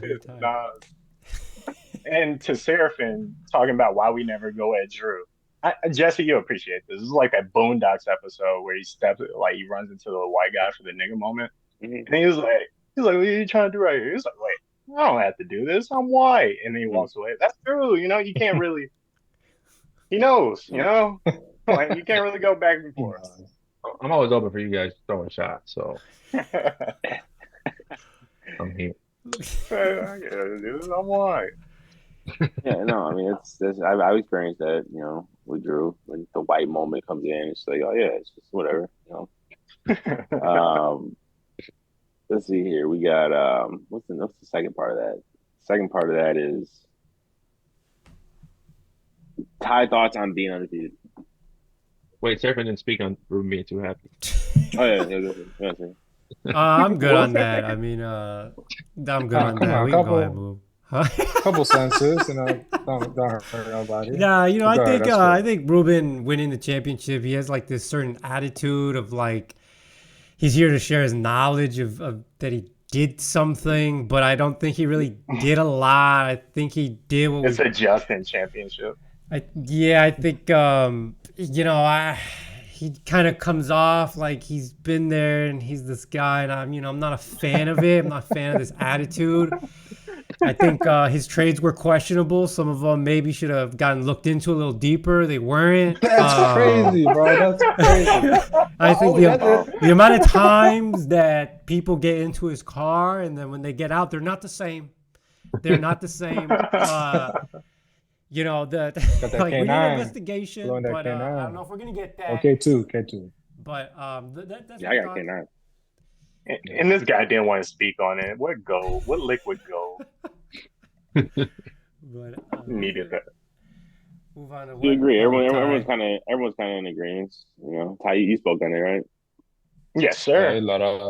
Speaker 5: And to Seraphim, talking about why we never go at Drew. Jesse, you appreciate this. This is like that Boondocks episode where he runs into the white guy for the nigga moment. Mm-hmm. And he was like, what are you trying to do right here? He's like, wait, I don't have to do this. I'm white. And then he walks away. That's true. You can't really, he knows, you can't really go back and forth.
Speaker 3: I'm always open for you guys throwing shots, so I'm here.
Speaker 5: I'm white.
Speaker 2: Yeah, no, I mean I've experienced that, with Drew when the white moment comes in. It's like, oh yeah, it's just whatever, Let's see here. We got what's the second part of that? Second part of that is Ty thoughts on being undefeated.
Speaker 3: Wait, Seraphin didn't speak on Ruben being too happy.
Speaker 2: Oh yeah.
Speaker 1: I'm good
Speaker 5: What
Speaker 1: on
Speaker 5: was
Speaker 1: that.
Speaker 5: that?
Speaker 1: I mean, I'm good on
Speaker 4: Come
Speaker 1: that.
Speaker 4: on,
Speaker 1: We can go ahead and move. Huh?
Speaker 4: couple senses, don't hurt nobody.
Speaker 1: Nah,
Speaker 4: But go ahead, that's
Speaker 1: I
Speaker 4: cool.
Speaker 1: think Ruben winning the championship, he has like this certain attitude of like he's here to share his knowledge of that he did something, but I don't think he really did a lot. I think he did what
Speaker 5: It's
Speaker 1: we
Speaker 5: a Justin championship.
Speaker 1: I think he kind of comes off like he's been there and he's this guy, and I'm not a fan of it. I'm not a fan of this attitude. I think his trades were questionable. Some of them maybe should have gotten looked into a little deeper. They weren't.
Speaker 4: That's crazy, bro. That's crazy.
Speaker 1: I think
Speaker 4: That's
Speaker 1: the amount of times that people get into his car and then when they get out, they're not the same. They're not the same. The
Speaker 4: got that
Speaker 1: like we need an
Speaker 4: K9.
Speaker 1: investigation,
Speaker 4: Blowing that
Speaker 1: but I don't
Speaker 4: K9.
Speaker 1: know if we're gonna get that.
Speaker 4: Okay, K2.
Speaker 1: But that's
Speaker 2: Yeah,
Speaker 1: my
Speaker 2: I got
Speaker 1: thoughts.
Speaker 2: K9.
Speaker 5: And this guy didn't want to speak on it. What gold? What liquid gold?
Speaker 1: But
Speaker 5: Needed that.
Speaker 1: move on to
Speaker 2: You agree?
Speaker 1: Ty.
Speaker 2: Everyone's kind of in agreement. Ty, you spoke on it, right?
Speaker 5: Yes,
Speaker 4: Yeah,
Speaker 5: sir.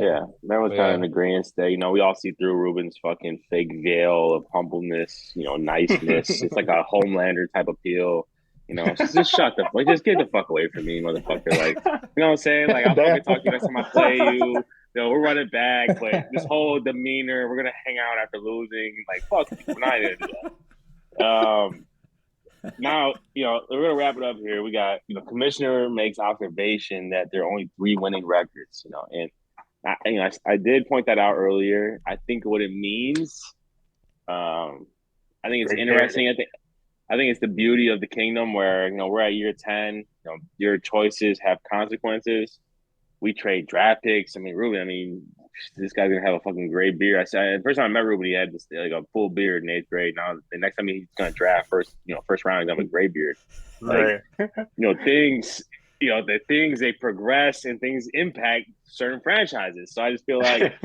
Speaker 2: Yeah, everyone's kind of in
Speaker 4: yeah.
Speaker 2: agreement that we all see through Ruben's fucking fake veil of humbleness, niceness. It's like a Homelander type appeal. Just shut the fuck, just get the fuck away from me, motherfucker. Like, you know what I'm saying? Like, I'll fucking talk to you next time I play you. We're running back, but this whole demeanor, we're gonna hang out after losing. Like, fuck you, we're not gonna do that. Now, we're gonna wrap it up here. We got, commissioner makes observation that there are only 3 winning records, and I did point that out earlier. I think what it means, I think it's
Speaker 5: Great
Speaker 2: interesting. I think it's the beauty of the kingdom where, we're at year 10, your choices have consequences. We trade draft picks. Ruben, this guy's gonna have a fucking gray beard. I said the first time I met Ruben, he had this like a full beard in 8th grade. Now the next time he's gonna draft first round, he's gonna have a gray beard. Like,
Speaker 5: Right.
Speaker 2: things, the things they progress and things impact certain franchises. So I just feel like,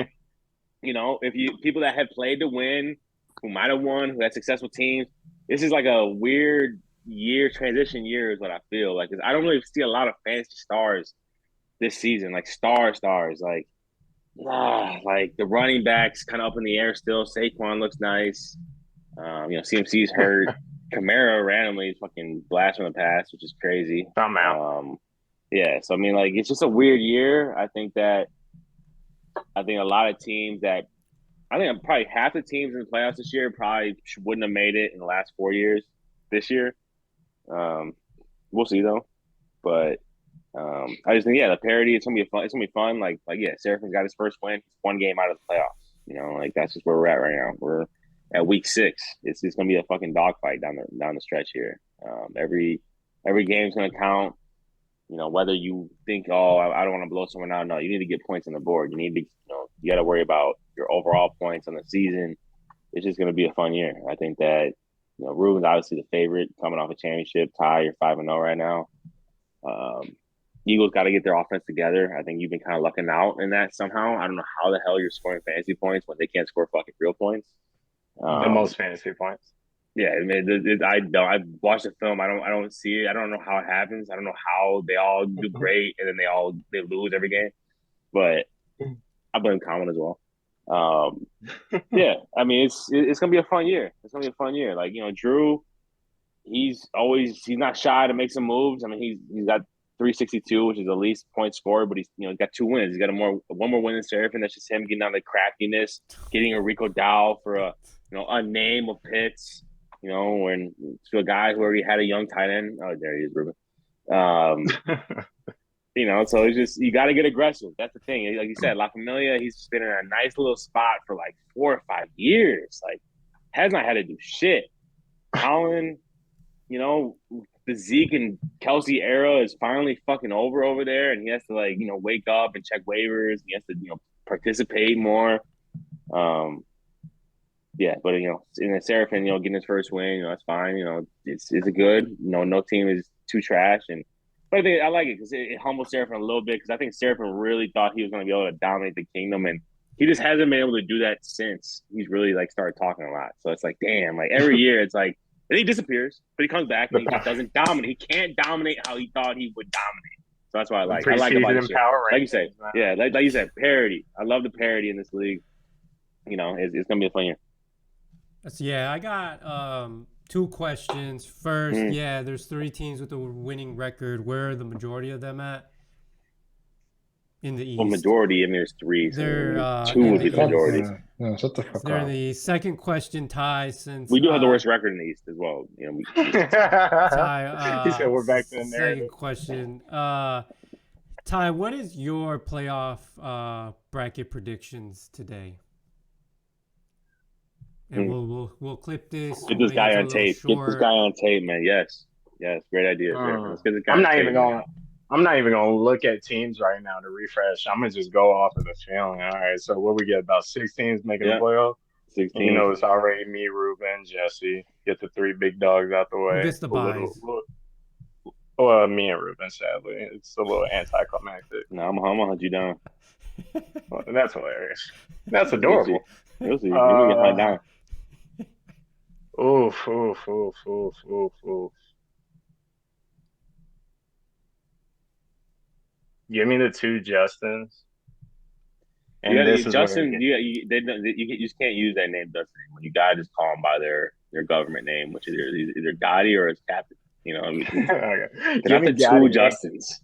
Speaker 2: if people that have played to win, who might have won, who had successful teams, this is like a weird transition year is what I feel like. 'Cause I don't really see a lot of fantasy stars this season, like stars, like the running backs kind of up in the air still. Saquon looks nice. CMC's hurt. Kamara randomly is fucking blast from the past, which is crazy.
Speaker 5: I'm out.
Speaker 2: Yeah, so it's just a weird year. I think a lot of teams probably half the teams in the playoffs this year probably wouldn't have made it in the last 4 years. This year, we'll see though. But I just think the parity. It's gonna be fun. It's gonna be fun. Like Seraphin's got his first win. It's 1 game out of the playoffs. That's just where we're at right now. We're at week 6. It's gonna be a fucking dogfight down the stretch here. Every game's gonna count. Whether you think, I don't want to blow someone out. No, you need to get points on the board. You need to, you got to worry about your overall points on the season. It's just gonna be a fun year. I think that Ruben's obviously the favorite coming off a championship. Ty, you're 5-0 right now. Eagles got to get their offense together. I think you've been kind of lucking out in that somehow. I don't know how the hell you're scoring fantasy points when they can't score fucking real points.
Speaker 5: The most fantasy points.
Speaker 2: Yeah, I watched the film. I don't see it. I don't know how it happens. I don't know how they all do great and then they lose every game. But I blame Colin as well. Yeah, it's gonna be a fun year. It's gonna be a fun year. Like Drew, he's not shy to make some moves. He's got 362, which is the least point scored, but he's got 2 wins. He's got one more win than Seraphin. That's just him getting on the craftiness, getting a Rico Dow for a name of Pitts. When to a guy who already had a young tight end. Oh, there he is, Ruben. So it's just you got to get aggressive. That's the thing. Like you said, La Familia, he's been in a nice little spot for like 4 or 5 years. Like has not had to do shit. Colin, the Zeke and Kelsey era is finally fucking over there, and he has to wake up and check waivers. He has to participate more. Yeah, but in the Seraphin, getting his first win, that's fine. It's a good. No team is too trash, but I like it because it humbles Seraphin a little bit because I think Seraphin really thought he was going to be able to dominate the kingdom, and he just hasn't been able to do that since he's really started talking a lot. So it's like, damn, every year it's like And he disappears, but he comes back and he just doesn't dominate. He can't dominate how he thought he would dominate. So that's why I like about this shit. Like you say, yeah, like you said, parody. I love the parody in this league. You know, it's gonna be a fun year.
Speaker 1: Yeah, I got 2 questions. First, yeah, there's 3 teams with a winning record. Where are the majority of them at? In the East.
Speaker 2: Well, majority, and there's 3. So
Speaker 1: They're
Speaker 2: 2 is the majority.
Speaker 4: Yeah, shut the fuck
Speaker 1: They're
Speaker 4: up.
Speaker 1: in the second question, Ty. Since
Speaker 2: we do have the worst record in the East as well. You know,
Speaker 1: Ty.
Speaker 5: He said we're back to the narrative.
Speaker 1: Second question, Ty. What is your playoff bracket predictions today? And we'll clip this.
Speaker 2: Get this guy on tape. Get this guy on tape, man. Yes, great idea. Let's get this guy.
Speaker 5: I'm not even gonna look at teams right now to refresh. I'm gonna just go off of the feeling. All right, so what we get, about 6 teams making the playoff.
Speaker 2: 16.
Speaker 5: You know, it's already me, Ruben, Jesse. Get the 3 big dogs out the way.
Speaker 1: Who gets the buys?
Speaker 5: Well, me and Ruben, sadly. It's a little anticlimactic.
Speaker 2: No, I'm gonna hunt you down.
Speaker 5: Well, that's hilarious. That's adorable.
Speaker 2: You'll see. You're gonna get hunt down.
Speaker 5: Oof. Give me the 2 Justins.
Speaker 2: And Justin, you just can't use that name, Justin. You gotta just call them by their government name, which is either Gotti or it's Captain. You know, I mean,
Speaker 5: give me
Speaker 2: the 2 Justins.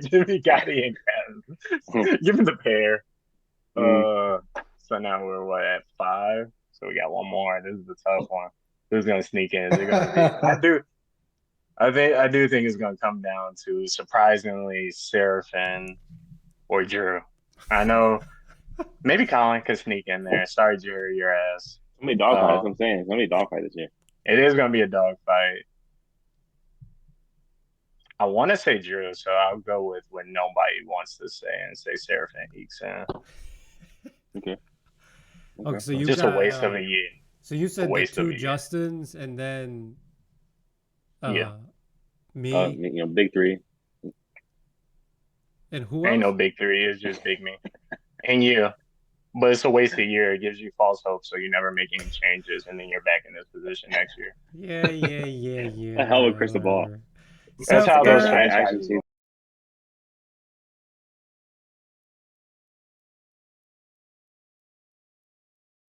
Speaker 5: Give me Gotti and Captain. Give me the pair. So now we're at 5. So we got one more. This is the tough one. Who's gonna sneak in? Is it gonna be? I do think it's gonna come down to, surprisingly, Seraphin or Drew. I know maybe Colin could sneak in there. Sorry, Jerry, your ass.
Speaker 2: So many dogfights. I'm saying, so many dogfights this year.
Speaker 5: It is gonna be a dogfight. I want to say Drew, so I'll go with what nobody wants to say and say Seraphin ekes in.
Speaker 2: Okay.
Speaker 1: So you
Speaker 5: just a waste of a year.
Speaker 1: So you said the 2 Justins and then me.
Speaker 2: Big 3.
Speaker 1: And who
Speaker 5: Ain't
Speaker 1: else?
Speaker 5: no big 3. It's just big me. And you. But it's a waste of a year. It gives you false hope, so you never make any changes, and then you're back in this position next year.
Speaker 1: Yeah.
Speaker 2: A hell of a crystal ball.
Speaker 5: That's how those franchises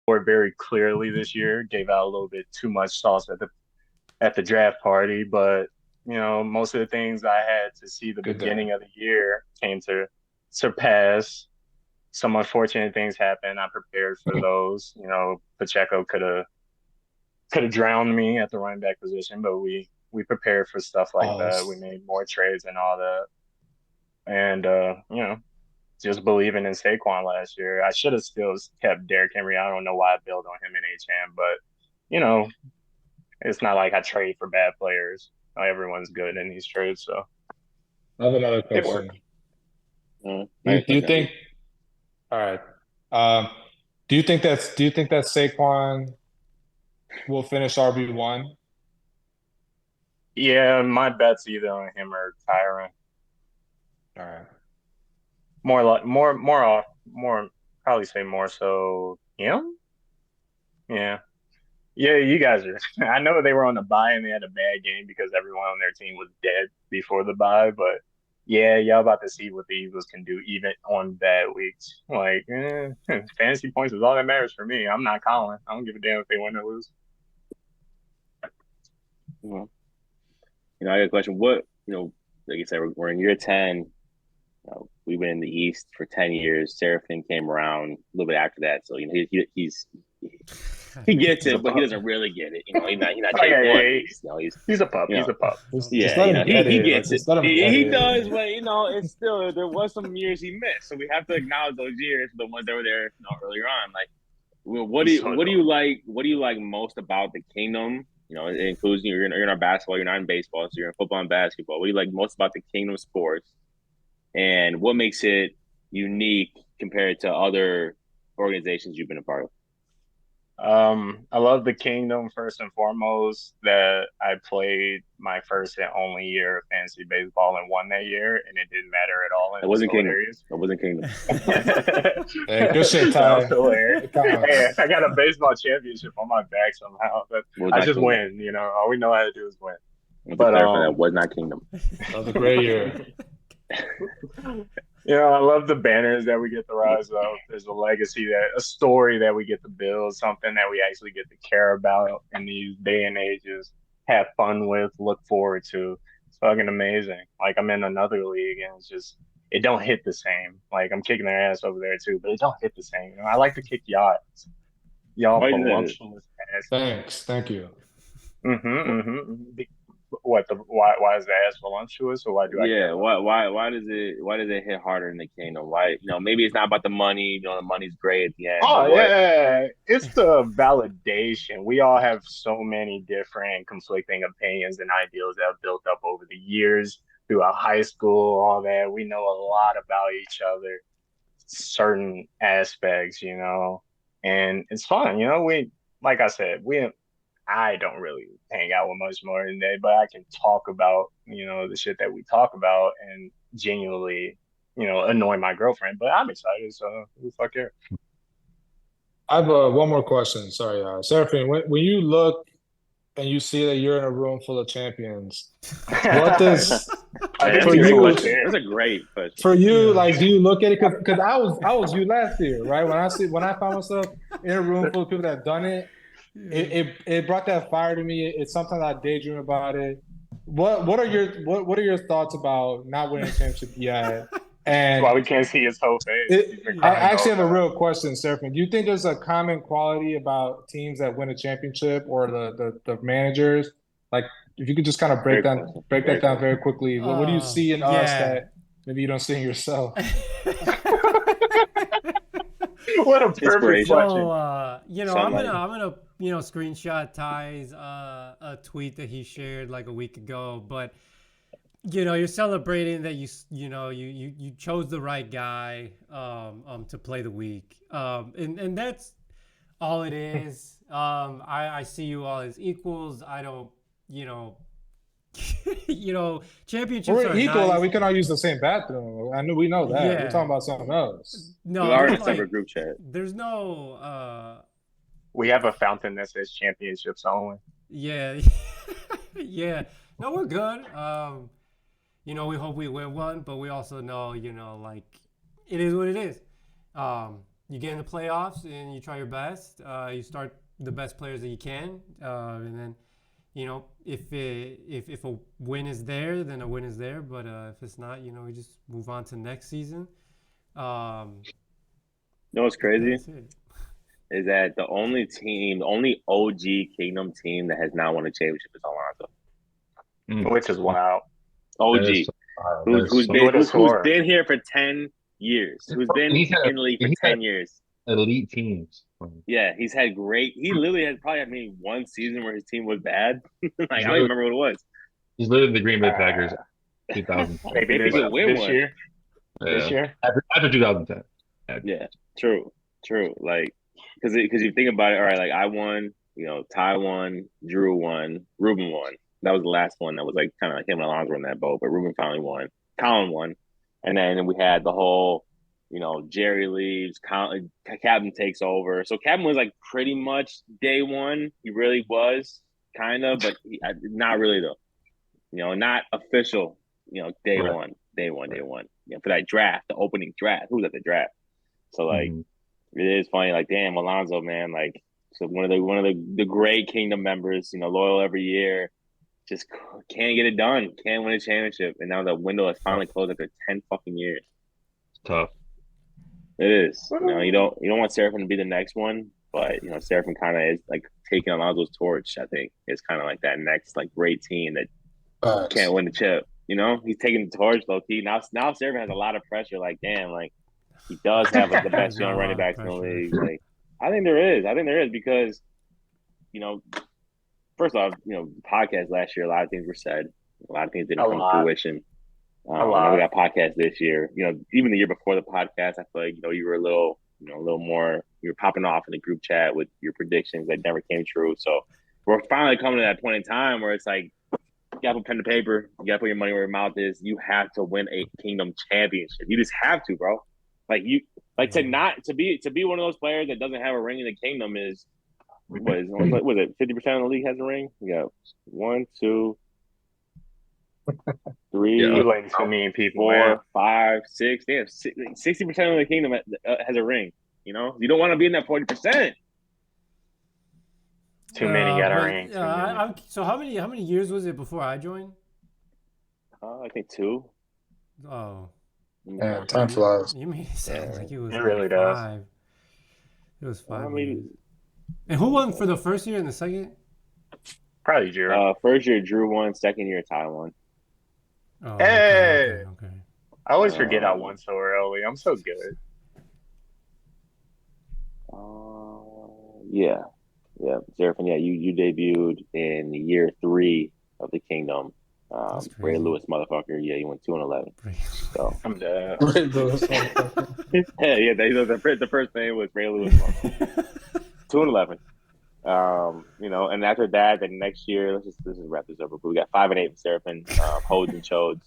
Speaker 5: work. Very clearly this year, gave out a little bit too much sauce at the draft party, but you know, most of the things I had to see the beginning of the year came to surpass. Some unfortunate things happened. I prepared for those. You know, Pacheco could have drowned me at the running back position, but we prepared for stuff like that. We made more trades and all that, and you know, just believing in Saquon last year. I should have still kept Derrick Henry. I don't know why I built on him in HM, but you know, it's not like I trade for bad players. Everyone's good in these trades, so.
Speaker 4: I have another question. Do you think? All right. Do you think that Saquon will finish RB1?
Speaker 5: Yeah, my bet's either on him or Tyron.
Speaker 4: All right.
Speaker 5: Probably say more so him. Yeah, you guys are. I know they were on the bye and they had a bad game because everyone on their team was dead before the bye, but yeah, y'all about to see what the Eagles can do even on bad weeks. Like, fantasy points is all that matters for me. I'm not calling. I don't give a damn if they win or lose.
Speaker 2: Well, I got a question. What, like I said, we're in year 10. We've been in the East for 10 years. Seraphin came around a little bit after that, so he gets it, but he doesn't really get it. He's not
Speaker 5: he's a pup. He's a pup.
Speaker 2: Yeah, he gets it. He does, but it's still, there was some years he missed, so we have to acknowledge those years, the ones that were there earlier on. Like, what do you like? What do you like most about the Kingdom? It includes you're in our basketball, you're not in baseball, so you're in football and basketball. What do you like most about the Kingdom sports? And what makes it unique compared to other organizations you've been a part
Speaker 5: I love the Kingdom first and foremost. That I played my first and only year of fantasy baseball and won that year, and it didn't matter at all. And
Speaker 2: It
Speaker 5: it was
Speaker 2: wasn't Kingdom.
Speaker 5: hilarious.
Speaker 2: It wasn't Kingdom.
Speaker 4: Hey, good shit,
Speaker 5: That was
Speaker 4: Ty.
Speaker 5: hilarious.
Speaker 4: It counts.
Speaker 5: Hey, I got a baseball championship on my back somehow, but
Speaker 2: Was
Speaker 5: I
Speaker 2: not
Speaker 5: just
Speaker 2: Kingdom.
Speaker 5: win. You know, all we know how to do is win.
Speaker 2: But that was not Kingdom.
Speaker 4: That was a great year.
Speaker 5: You know, I love the banners that we get to rise up. There's a legacy a story that we get to build, something that we actually get to care about in these day and ages, have fun with, look forward to. It's fucking amazing. Like I'm in another league and it don't hit the same. Like I'm kicking their ass over there too, but it don't hit the same. You know, I like to kick yachts. Y'all voluptuous ass.
Speaker 4: Thanks. Thank you.
Speaker 5: Why is the ass voluptuous, or why do I?
Speaker 2: Yeah, why does it hit harder in the Kingdom? Why, maybe it's not about the money. The money's great at the end.
Speaker 5: Oh yeah, it's the validation. We all have so many different conflicting opinions and ideals that have built up over the years throughout high school, all that. We know a lot about each other, certain aspects, and it's fun. Like I said, I don't really hang out with much more than that, but I can talk about, the shit that we talk about and genuinely, annoy my girlfriend. But I'm excited, so who the fuck care?
Speaker 4: I have one more question. Sorry, Seraphine. When you look and you see that you're in a room full of champions, what does
Speaker 2: for you? That's a great question.
Speaker 4: For you, like, do you look at it? Because I was you last year, right? When I found myself in a room full of people that have done it. It brought that fire to me. It's sometimes I daydream about it. What are your thoughts about not winning a championship yet? And
Speaker 5: that's why we can't see his whole face.
Speaker 4: I actually have a real question, Seraphine. Do you think there's a common quality about teams that win a championship or the managers? Like, if you could just kind of break that down very quickly. What do you see in us that maybe you don't see in yourself?
Speaker 5: What a perfect question.
Speaker 1: So, I'm gonna screenshot Ty's a tweet that he shared like a week ago, but you're celebrating that you chose the right guy to play the week, and that's all it is. I see you all as equals. I don't championships
Speaker 4: We're
Speaker 1: are
Speaker 4: equal.
Speaker 1: nice.
Speaker 4: Like, we can all use the same bathroom. We know that. Yeah. We're talking about something else.
Speaker 1: No,
Speaker 2: we are in a separate group chat.
Speaker 1: There's no.
Speaker 5: We have a fountain that says championships only.
Speaker 1: Yeah, yeah. No, we're good. We hope we win one, but we also know, like, it is what it is. You get in the playoffs and you try your best. You start the best players that you can, and then. If a win is there, then a win is there. But if it's not, we just move on to next season.
Speaker 2: What's crazy is that the only OG Kingdom team that has not won a championship is Alonzo,
Speaker 5: which is wild.
Speaker 2: OG, who's been here for 10 years, who's been in the league for 10 years.
Speaker 3: Elite teams.
Speaker 2: Yeah, he's had great. He literally has probably had maybe one season where his team was bad. Like, I don't even remember what it was.
Speaker 3: He's literally the Green Bay Packers. 2000.
Speaker 2: Maybe he could win
Speaker 5: this
Speaker 2: one.
Speaker 5: Year. This year
Speaker 3: after 2010.
Speaker 2: Yeah, true. Like, because you think about it, all right. Like, I won. Ty won, Drew won, Ruben won. That was the last one that was like kind of like him and Alonzo in that boat, but Ruben finally won. Colin won, and then we had the whole. Jerry leaves, Captain takes over. So Captain was like pretty much day one. He really was, kind of, but not really though. Not official. Day one. For that draft, the opening draft. Who was at the draft? So like, it is funny. Like, damn, Alonzo, man. Like, so one of the great Kingdom members. Loyal every year. Just can't get it done. Can't win a championship, and now the window has finally closed after 10 fucking years.
Speaker 3: It's tough.
Speaker 2: It is. You don't want Seraphim to be the next one, but Seraphim kind of is like taking Alonzo's torch. I think it's kind of like that next like great team that can't win the chip. He's taking the torch low key. Now Seraphim has a lot of pressure. Like, damn, like he does have like the best young running backs in the league. Like, I think there is because first off, the podcast last year, a lot of things were said, a lot of things didn't come to fruition. We got podcasts this year. Even the year before the podcast, I feel like you were a little more you were popping off in the group chat with your predictions that never came true. So we're finally coming to that point in time where it's like, you gotta put pen to paper. You gotta put your money where your mouth is. You have to win a Kingdom championship. You just have to, bro. Like to be one of those players that doesn't have a ring in the Kingdom is what is it? 50% of the league has a ring. You got 1, 2, 3,
Speaker 5: You're letting too many people
Speaker 2: 4, 5, 6. They have 60% of the Kingdom has a ring. You know, you don't want to be in that 40%.
Speaker 5: Too many got a ring.
Speaker 1: So how many years was it before I joined?
Speaker 2: I think 2.
Speaker 1: Oh.
Speaker 4: Yeah, time flies.
Speaker 1: You made it sound like it was.
Speaker 5: It really
Speaker 1: 5.
Speaker 5: does.
Speaker 1: It was 5 years. And who won for the first year and the second?
Speaker 5: Probably Drew.
Speaker 2: First year Drew won. Second year Ty won.
Speaker 1: Oh,
Speaker 5: Hey!
Speaker 1: Okay.
Speaker 5: I always forget I won so early. I'm so good.
Speaker 2: Yeah. Seraphim, you debuted in year 3 of the Kingdom. Ray Lewis, motherfucker. Yeah, he went 2-11. So
Speaker 5: I'm dead.
Speaker 4: Ray Lewis.
Speaker 2: The first name was Ray Lewis. 2-11. And after that, the next year, let's just wrap this up. We got 5-8 with Seraphim, Hodes and Chodes.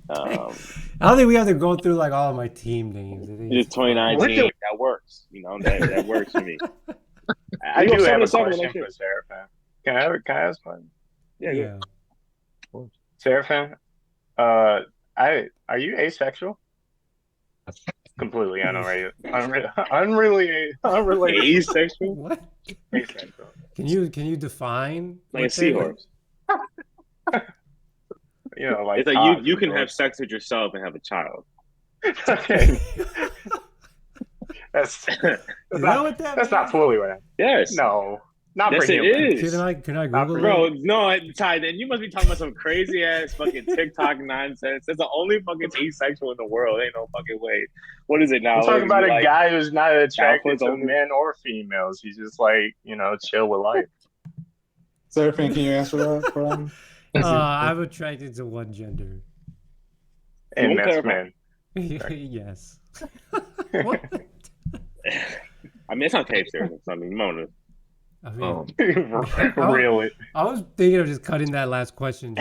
Speaker 1: I don't think we have to go through like all of my team names.
Speaker 2: It's 2019. That works. That works for me.
Speaker 5: I do have a question for Seraphim. Can I ask one?
Speaker 1: Yeah.
Speaker 5: Seraphim, are you asexual? Completely unrelated. Unrelated.
Speaker 2: Asexual?
Speaker 1: What?
Speaker 5: Asexual.
Speaker 1: Can you define
Speaker 2: like a seahorse?
Speaker 5: Like
Speaker 2: it's like you can have sex with yourself and have a child.
Speaker 5: Okay. That's not fully what I.
Speaker 2: Yes.
Speaker 5: No. Not
Speaker 2: yes,
Speaker 5: for
Speaker 2: it
Speaker 5: him.
Speaker 2: is.
Speaker 1: Can I Google
Speaker 2: bro,
Speaker 1: it?
Speaker 2: No, Ty, then you must be talking about some crazy ass fucking TikTok nonsense. That's the only fucking asexual in the world. Ain't no fucking way. What is it now?
Speaker 5: I'm talking about a guy who's not attracted to men or females. He's just like, chill with life.
Speaker 4: Seraphim, can you answer that for him?
Speaker 1: I'm attracted to one gender.
Speaker 5: And that's men.
Speaker 1: Yes.
Speaker 2: I mean, it's not tape there. I mean, Mona.
Speaker 5: Really?
Speaker 1: I was thinking of just cutting that last question.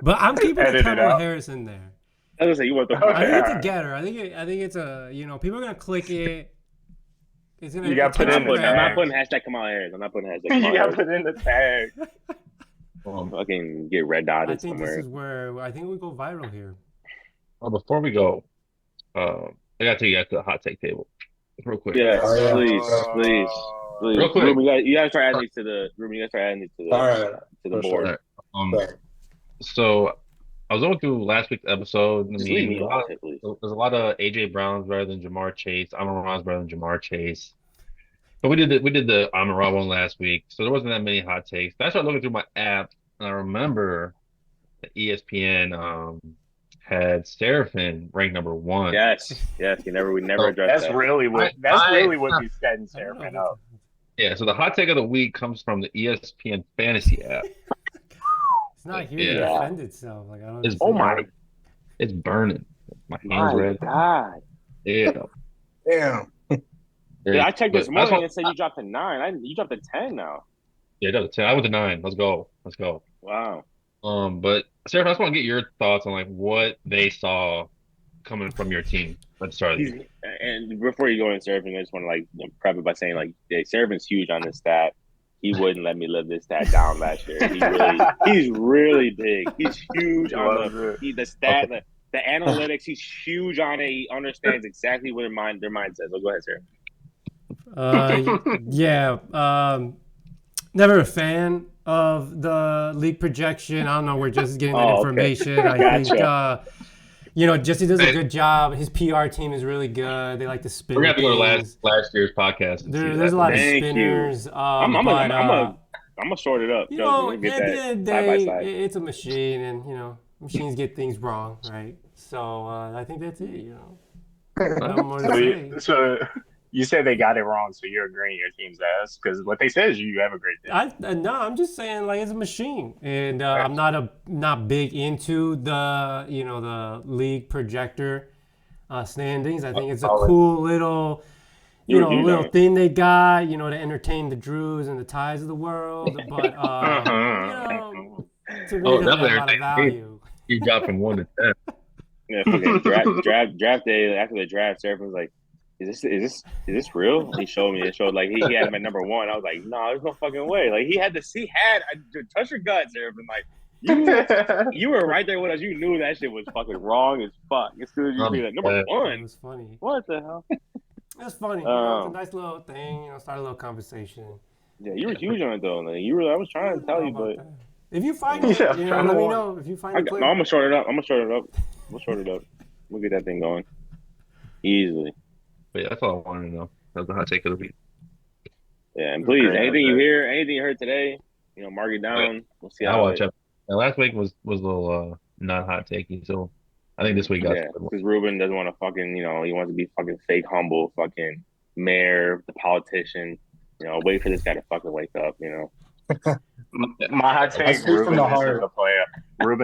Speaker 1: But I'm keeping Kamala Harris in there.
Speaker 2: I was gonna say you want the.
Speaker 1: I think it's a getter. I think it's a people are gonna click it. It's gonna.
Speaker 5: You got put in.
Speaker 2: I'm not putting hashtag Kamala Harris. I'm not putting hashtag.
Speaker 5: You got put in the tag.
Speaker 2: Fucking get red dotted
Speaker 1: I think
Speaker 2: somewhere.
Speaker 1: This is where I think we go viral here.
Speaker 3: Well, before we go, I gotta take you guys to the hot take table, real quick.
Speaker 2: Yeah, please.
Speaker 3: Real quick.
Speaker 2: Ruben, you gotta start adding these to the. Ruben, you gotta start adding these to the board.
Speaker 3: Right. So I was going through last week's episode. There's a lot of AJ Browns rather than Jamar Chase. Amon-Ra's rather than Jamar Chase. But we did the Amon-Ra one last week, so there wasn't that many hot takes. But I started looking through my app, and I remember that ESPN had Seraphim ranked number 1.
Speaker 2: Yes. We never addressed that.
Speaker 5: That's really what we said in Seraphim up.
Speaker 3: Yeah, so the hot take of the week comes from the ESPN fantasy app.
Speaker 1: It's not here to defend itself. Like I don't.
Speaker 3: It's burning. My hands red.
Speaker 2: God.
Speaker 3: Yeah.
Speaker 4: Damn.
Speaker 2: Yeah, I checked this morning and said you dropped to 9. You dropped to 10 now.
Speaker 3: Yeah, I dropped to 10. I went to 9. Let's go.
Speaker 2: Wow.
Speaker 3: But Sarah, I just want to get your thoughts on like what they saw coming from your team at the start of the year.
Speaker 2: And before you go into Seraphim, I just want to prep it by saying Seraphim's huge on this stat. He wouldn't let me live this stat down last year. He's really big. He's huge on the stat, the analytics. He's huge on it. He understands exactly what their mind says. So go ahead, Sarah.
Speaker 1: Never a fan of the league projection. I don't know. We're just getting that information. Okay. I think, Jesse does a good job. His PR team is really good. They like to spin.
Speaker 3: We're going to go to last year's podcast.
Speaker 1: There's a lot of spinners.
Speaker 2: I'm gonna sort it up.
Speaker 1: At the end of the day, it's a machine, and machines get things wrong, right? So I think that's it. No more to say.
Speaker 5: So you said they got it wrong, so you're agreeing your team's ass because what they say is you have a great team.
Speaker 1: No, I'm just saying it's a machine, and I'm not big into the the league projector. standings. I think it's a
Speaker 5: Solid.
Speaker 1: cool little,
Speaker 2: You were huge on
Speaker 1: little
Speaker 2: it.
Speaker 1: thing they got, to entertain the Drews and the Ties of the world. But to me,
Speaker 3: Oh,
Speaker 1: it doesn't have
Speaker 3: definitely
Speaker 1: a lot of
Speaker 3: entertaining.
Speaker 1: value.
Speaker 3: You dropped from 1 to 10.
Speaker 2: Yeah, fucking draft day after the draft, Sheriff was like, is this real? And he showed me. It showed like he had him at number 1. I was like, no, there's no fucking way. Like he had touch your guts, Sheriff, and like you were right there with us. You knew that shit was fucking wrong as fuck. As soon as you see that number
Speaker 1: It
Speaker 2: 1,
Speaker 1: was funny.
Speaker 2: what the hell?
Speaker 1: It was funny. It was a nice little thing. Start a little conversation.
Speaker 2: Yeah, you were huge on it though. Like I was trying to tell you, but
Speaker 1: if you find it, let me know. If you find it,
Speaker 2: I'm gonna short it up. We'll short it up. We'll get that thing going easily.
Speaker 3: But yeah, that's all I wanted to know. That's the hot take of the week.
Speaker 2: Yeah, and please, anything you heard today, mark it down. We'll see
Speaker 3: I'll
Speaker 2: how
Speaker 3: watch it. Last week was a little not hot takey, so I think this week got
Speaker 2: because Ruben doesn't want to fucking, he wants to be fucking fake humble, fucking mayor, the politician. Wait for this guy to fucking wake up.
Speaker 5: My hot take: Ruben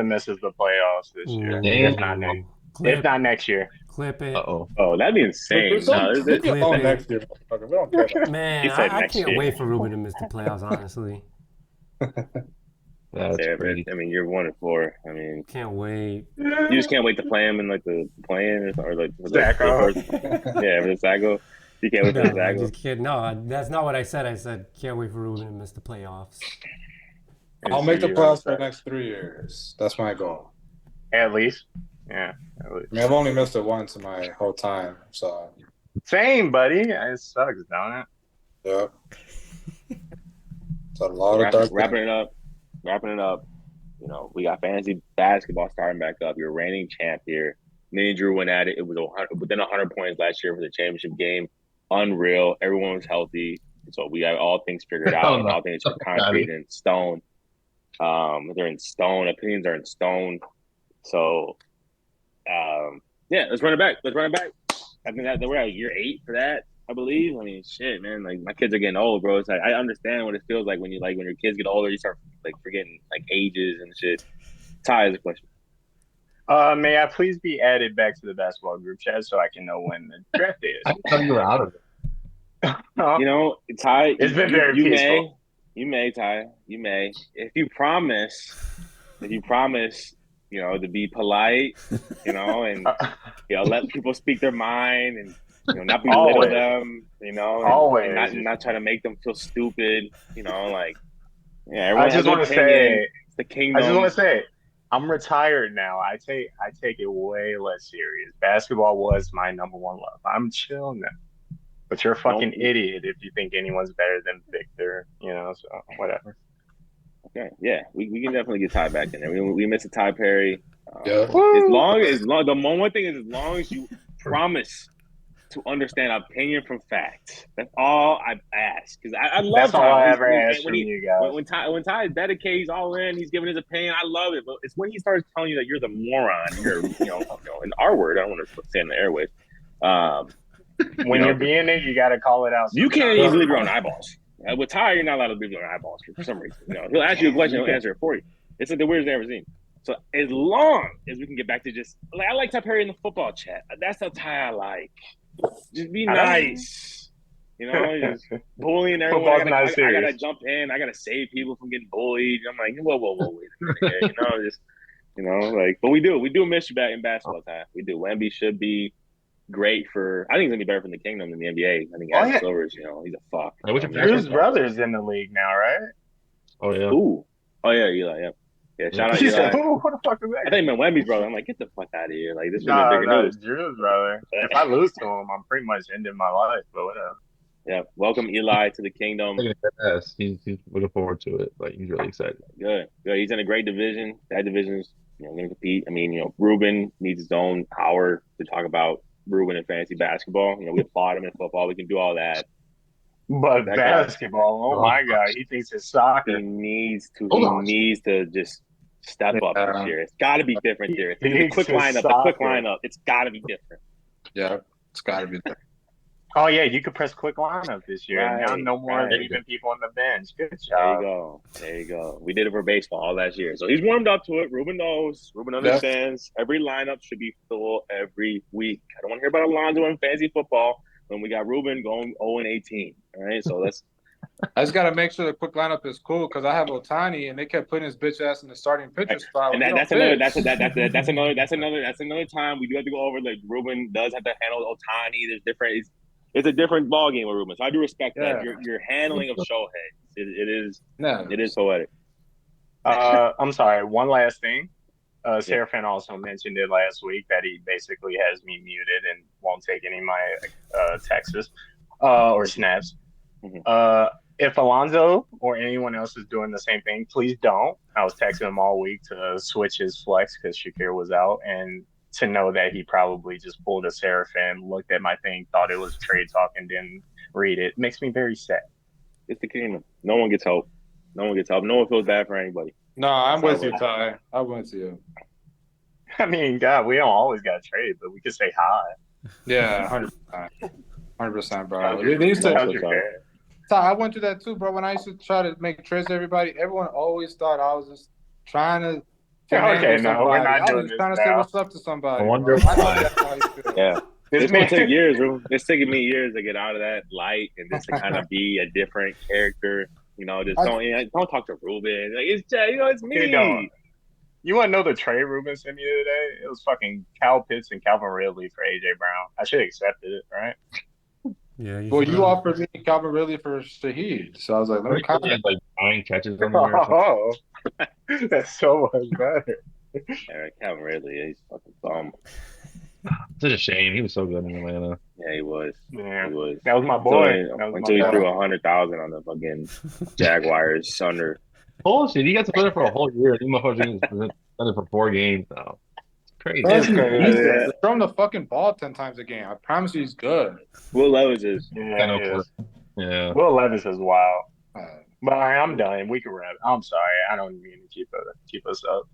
Speaker 5: misses the playoffs this year. If not next year.
Speaker 1: Clip it.
Speaker 2: Oh, that'd be insane.
Speaker 4: Next year, motherfucker. We don't care about that.
Speaker 1: Man, I can't wait for Ruben to miss the playoffs, honestly.
Speaker 3: That's crazy.
Speaker 2: I mean, you're 1-4. I mean,
Speaker 1: can't wait.
Speaker 2: You just can't wait to play him in like the play-in or like for the
Speaker 5: Sacco.
Speaker 2: Yeah, for the Sacco. You can't wait for the
Speaker 1: I
Speaker 2: Sacco.
Speaker 1: just kidding. No, that's not what I said. I said can't wait for Ruben to miss the playoffs.
Speaker 4: I'll make the playoffs for the next 3 years. That's my goal.
Speaker 5: At least. Yeah. At least.
Speaker 4: I mean, I've only missed it once in my whole time, so.
Speaker 5: Same, buddy. It sucks, don't it?
Speaker 4: Yep. It's a lot of dark.
Speaker 2: Wrapping it up. We got fantasy basketball starting back up. You're reigning champ here. Me and Drew went at it. It was within 100 points last year for the championship game. Unreal. Everyone was healthy. So we got all things figured out. All things are concrete and stone. They're in stone. Opinions are in stone. So, let's run it back. I think that we're at year 8 for that, I believe. I mean, shit, man. Like my kids are getting old, bro. It's like I understand what it feels like when your kids get older, you start like forgetting like ages and shit. Ty has a question.
Speaker 5: May I please be added back to the basketball group chat so I can know when the draft day is?
Speaker 3: I thought you were out of it.
Speaker 2: Ty,
Speaker 5: it's been very peaceful.
Speaker 2: You may, Ty. You may. If you promise, to be polite, and let people speak their mind and not belittle them, and
Speaker 5: always
Speaker 2: not try to make them feel stupid, I
Speaker 5: just want to say
Speaker 2: it's the kingdom.
Speaker 5: I just want to say I'm retired now. I take it way less serious. Basketball was my number 1 love. I'm chill now. But you're a fucking idiot if you think anyone's better than Victor, so whatever.
Speaker 2: Okay, yeah, we can definitely get Ty back in there. We miss a Ty Perry.
Speaker 4: Yeah.
Speaker 2: As long the one thing is as long as you promise to understand opinion from fact. That's all I ask. Because I love
Speaker 5: That's
Speaker 2: Ty.
Speaker 5: all I ever ask from you guys.
Speaker 2: When Ty is dedicated, he's all in, he's giving his opinion, I love it. But it's when he starts telling you that you're the moron, you're, in our word, I don't want to say in the airways.
Speaker 5: When you're being it, you got to call it out.
Speaker 2: You can't even believe your own eyeballs. With Ty, you're not allowed to believe your own eyeballs for some reason. He'll ask you a question, he'll answer it for you. It's like the weirdest thing I've ever seen. So as long as we can get back to just I like Ty Perry in the football chat. That's the Ty I like. Just be nice. Just bullying everyone. I gotta jump in. I gotta save people from getting bullied. I'm like, whoa, wait a minute. But we do miss you back in basketball time. We do. Wemby should be great I think he's gonna be better for the Kingdom than the NBA. I think Adam Silver's, he's a fuck.
Speaker 5: Drew's brother's in the league now, right?
Speaker 3: Oh yeah.
Speaker 2: Ooh. Oh yeah, Eli. Yeah. Yeah. Shout out Eli.
Speaker 5: What the fuck is that?
Speaker 2: I think meant Wemby's brother. I'm like, get the fuck out of here. Like this is
Speaker 5: no,
Speaker 2: bigger news.
Speaker 5: Drew's brother. If I lose to him, I'm pretty much ending my life. But whatever.
Speaker 2: Yeah. Welcome Eli to the Kingdom.
Speaker 3: He's looking forward to it. Like he's really excited.
Speaker 2: Good. He's in a great division. That division's going to compete. I mean, Ruben needs his own hour to talk about Ruben in fantasy basketball. We applaud him in football. We can do all that.
Speaker 5: But that basketball, oh my God, he thinks it's soccer.
Speaker 2: He needs to just step up this year. It's got to be different here. The quick lineup. It's got to be different.
Speaker 4: Yeah, it's got to be different.
Speaker 5: Oh yeah, you could press quick lineup this year. Now
Speaker 2: Right,
Speaker 5: no more
Speaker 2: right.
Speaker 5: leaving people on the bench. Good
Speaker 2: There you
Speaker 5: job.
Speaker 2: go. There you go. We did it for baseball all last year. So he's warmed up to it. Ruben knows. Ruben
Speaker 4: That's
Speaker 2: understands. Every lineup should be full every week. I don't want to hear about Alonzo in fantasy football when we got Ruben going 0-18. All right. So let's
Speaker 4: I just gotta make sure the quick lineup is cool because I have Otani and they kept putting his bitch ass in the starting pitcher spot.
Speaker 2: and
Speaker 4: He
Speaker 2: that's
Speaker 4: don't
Speaker 2: another
Speaker 4: pitch.
Speaker 2: that's another time we do have to go over like Ruben does have to handle Otani. There's different it's a different ball game with Ruben. So I do respect that.
Speaker 4: Yeah.
Speaker 2: Your handling of Shohei. It
Speaker 4: No.
Speaker 2: is poetic.
Speaker 5: I'm sorry. One last thing. Seraphin also mentioned it last week that he basically has me muted and won't take any of my texts or snaps.
Speaker 2: Mhm.
Speaker 5: If Alonzo or anyone else is doing the same thing, please don't. I was texting him all week to switch his flex because Shakir was out, and to know that he probably just pulled a Seraphin, looked at my thing, thought it was trade talk, and didn't read it. Makes me very sad.
Speaker 2: It's the kingdom. No one gets help. No one gets help. No one feels bad for anybody.
Speaker 4: No, I'm
Speaker 2: That's
Speaker 4: with you,
Speaker 2: how it
Speaker 4: Ty. I'm with you.
Speaker 5: I mean, God, we don't always got to trade, but we could say hi.
Speaker 4: Yeah, 100%. 100%, bro.
Speaker 5: How's
Speaker 4: They used to,
Speaker 5: how's your dad?
Speaker 4: Ty, I went through that too, bro. When I used to try to make trades to everybody, everyone always thought I was just trying to
Speaker 5: Okay,
Speaker 4: finagle
Speaker 5: no, we're
Speaker 4: somebody.
Speaker 5: not
Speaker 4: I was
Speaker 5: doing
Speaker 4: just
Speaker 5: this
Speaker 4: trying to say
Speaker 5: now.
Speaker 4: what's up to somebody.
Speaker 3: I wonder
Speaker 4: bro. I know
Speaker 3: why.
Speaker 4: that's how you feel.
Speaker 2: Yeah.
Speaker 5: This
Speaker 2: It's gonna
Speaker 5: man,
Speaker 2: take years, Ruben. It's taking me years to get out of that light and just to kind of be a different character. You know, just don't talk to Ruben. Like it's it's me.
Speaker 5: Okay, don't. You want to know the trade Ruben sent me today? It was fucking Cal Pitts and Calvin Ridley for AJ Brown. I should have accepted it, right?
Speaker 1: Yeah.
Speaker 4: Well,
Speaker 1: should
Speaker 4: you
Speaker 1: have.
Speaker 4: offered me Calvin Ridley for Shaheed, so I was like, let me
Speaker 3: He
Speaker 4: copy.
Speaker 3: had like 9 catches on the year.
Speaker 5: Oh, that's so much better.
Speaker 2: Yeah, Calvin Ridley, he's fucking bum.
Speaker 3: Such a shame. He was so good in Atlanta.
Speaker 2: Yeah, he was.
Speaker 5: Yeah,
Speaker 2: He was.
Speaker 5: that was my boy.
Speaker 2: Until he threw 100,000 on the fucking Jaguars under.
Speaker 3: Bullshit. He got to play there for a whole year. He motherfuckers done it for 4 games now. It's crazy.
Speaker 4: Bro, he's
Speaker 5: crazy.
Speaker 4: just throw him the fucking ball 10 times a game. I promise you he's good.
Speaker 2: Will Levis is.
Speaker 5: Yeah, he is.
Speaker 3: Yeah.
Speaker 5: Will Levis is wild. But I'm done. We can wrap. I'm sorry. I don't mean to keep us up.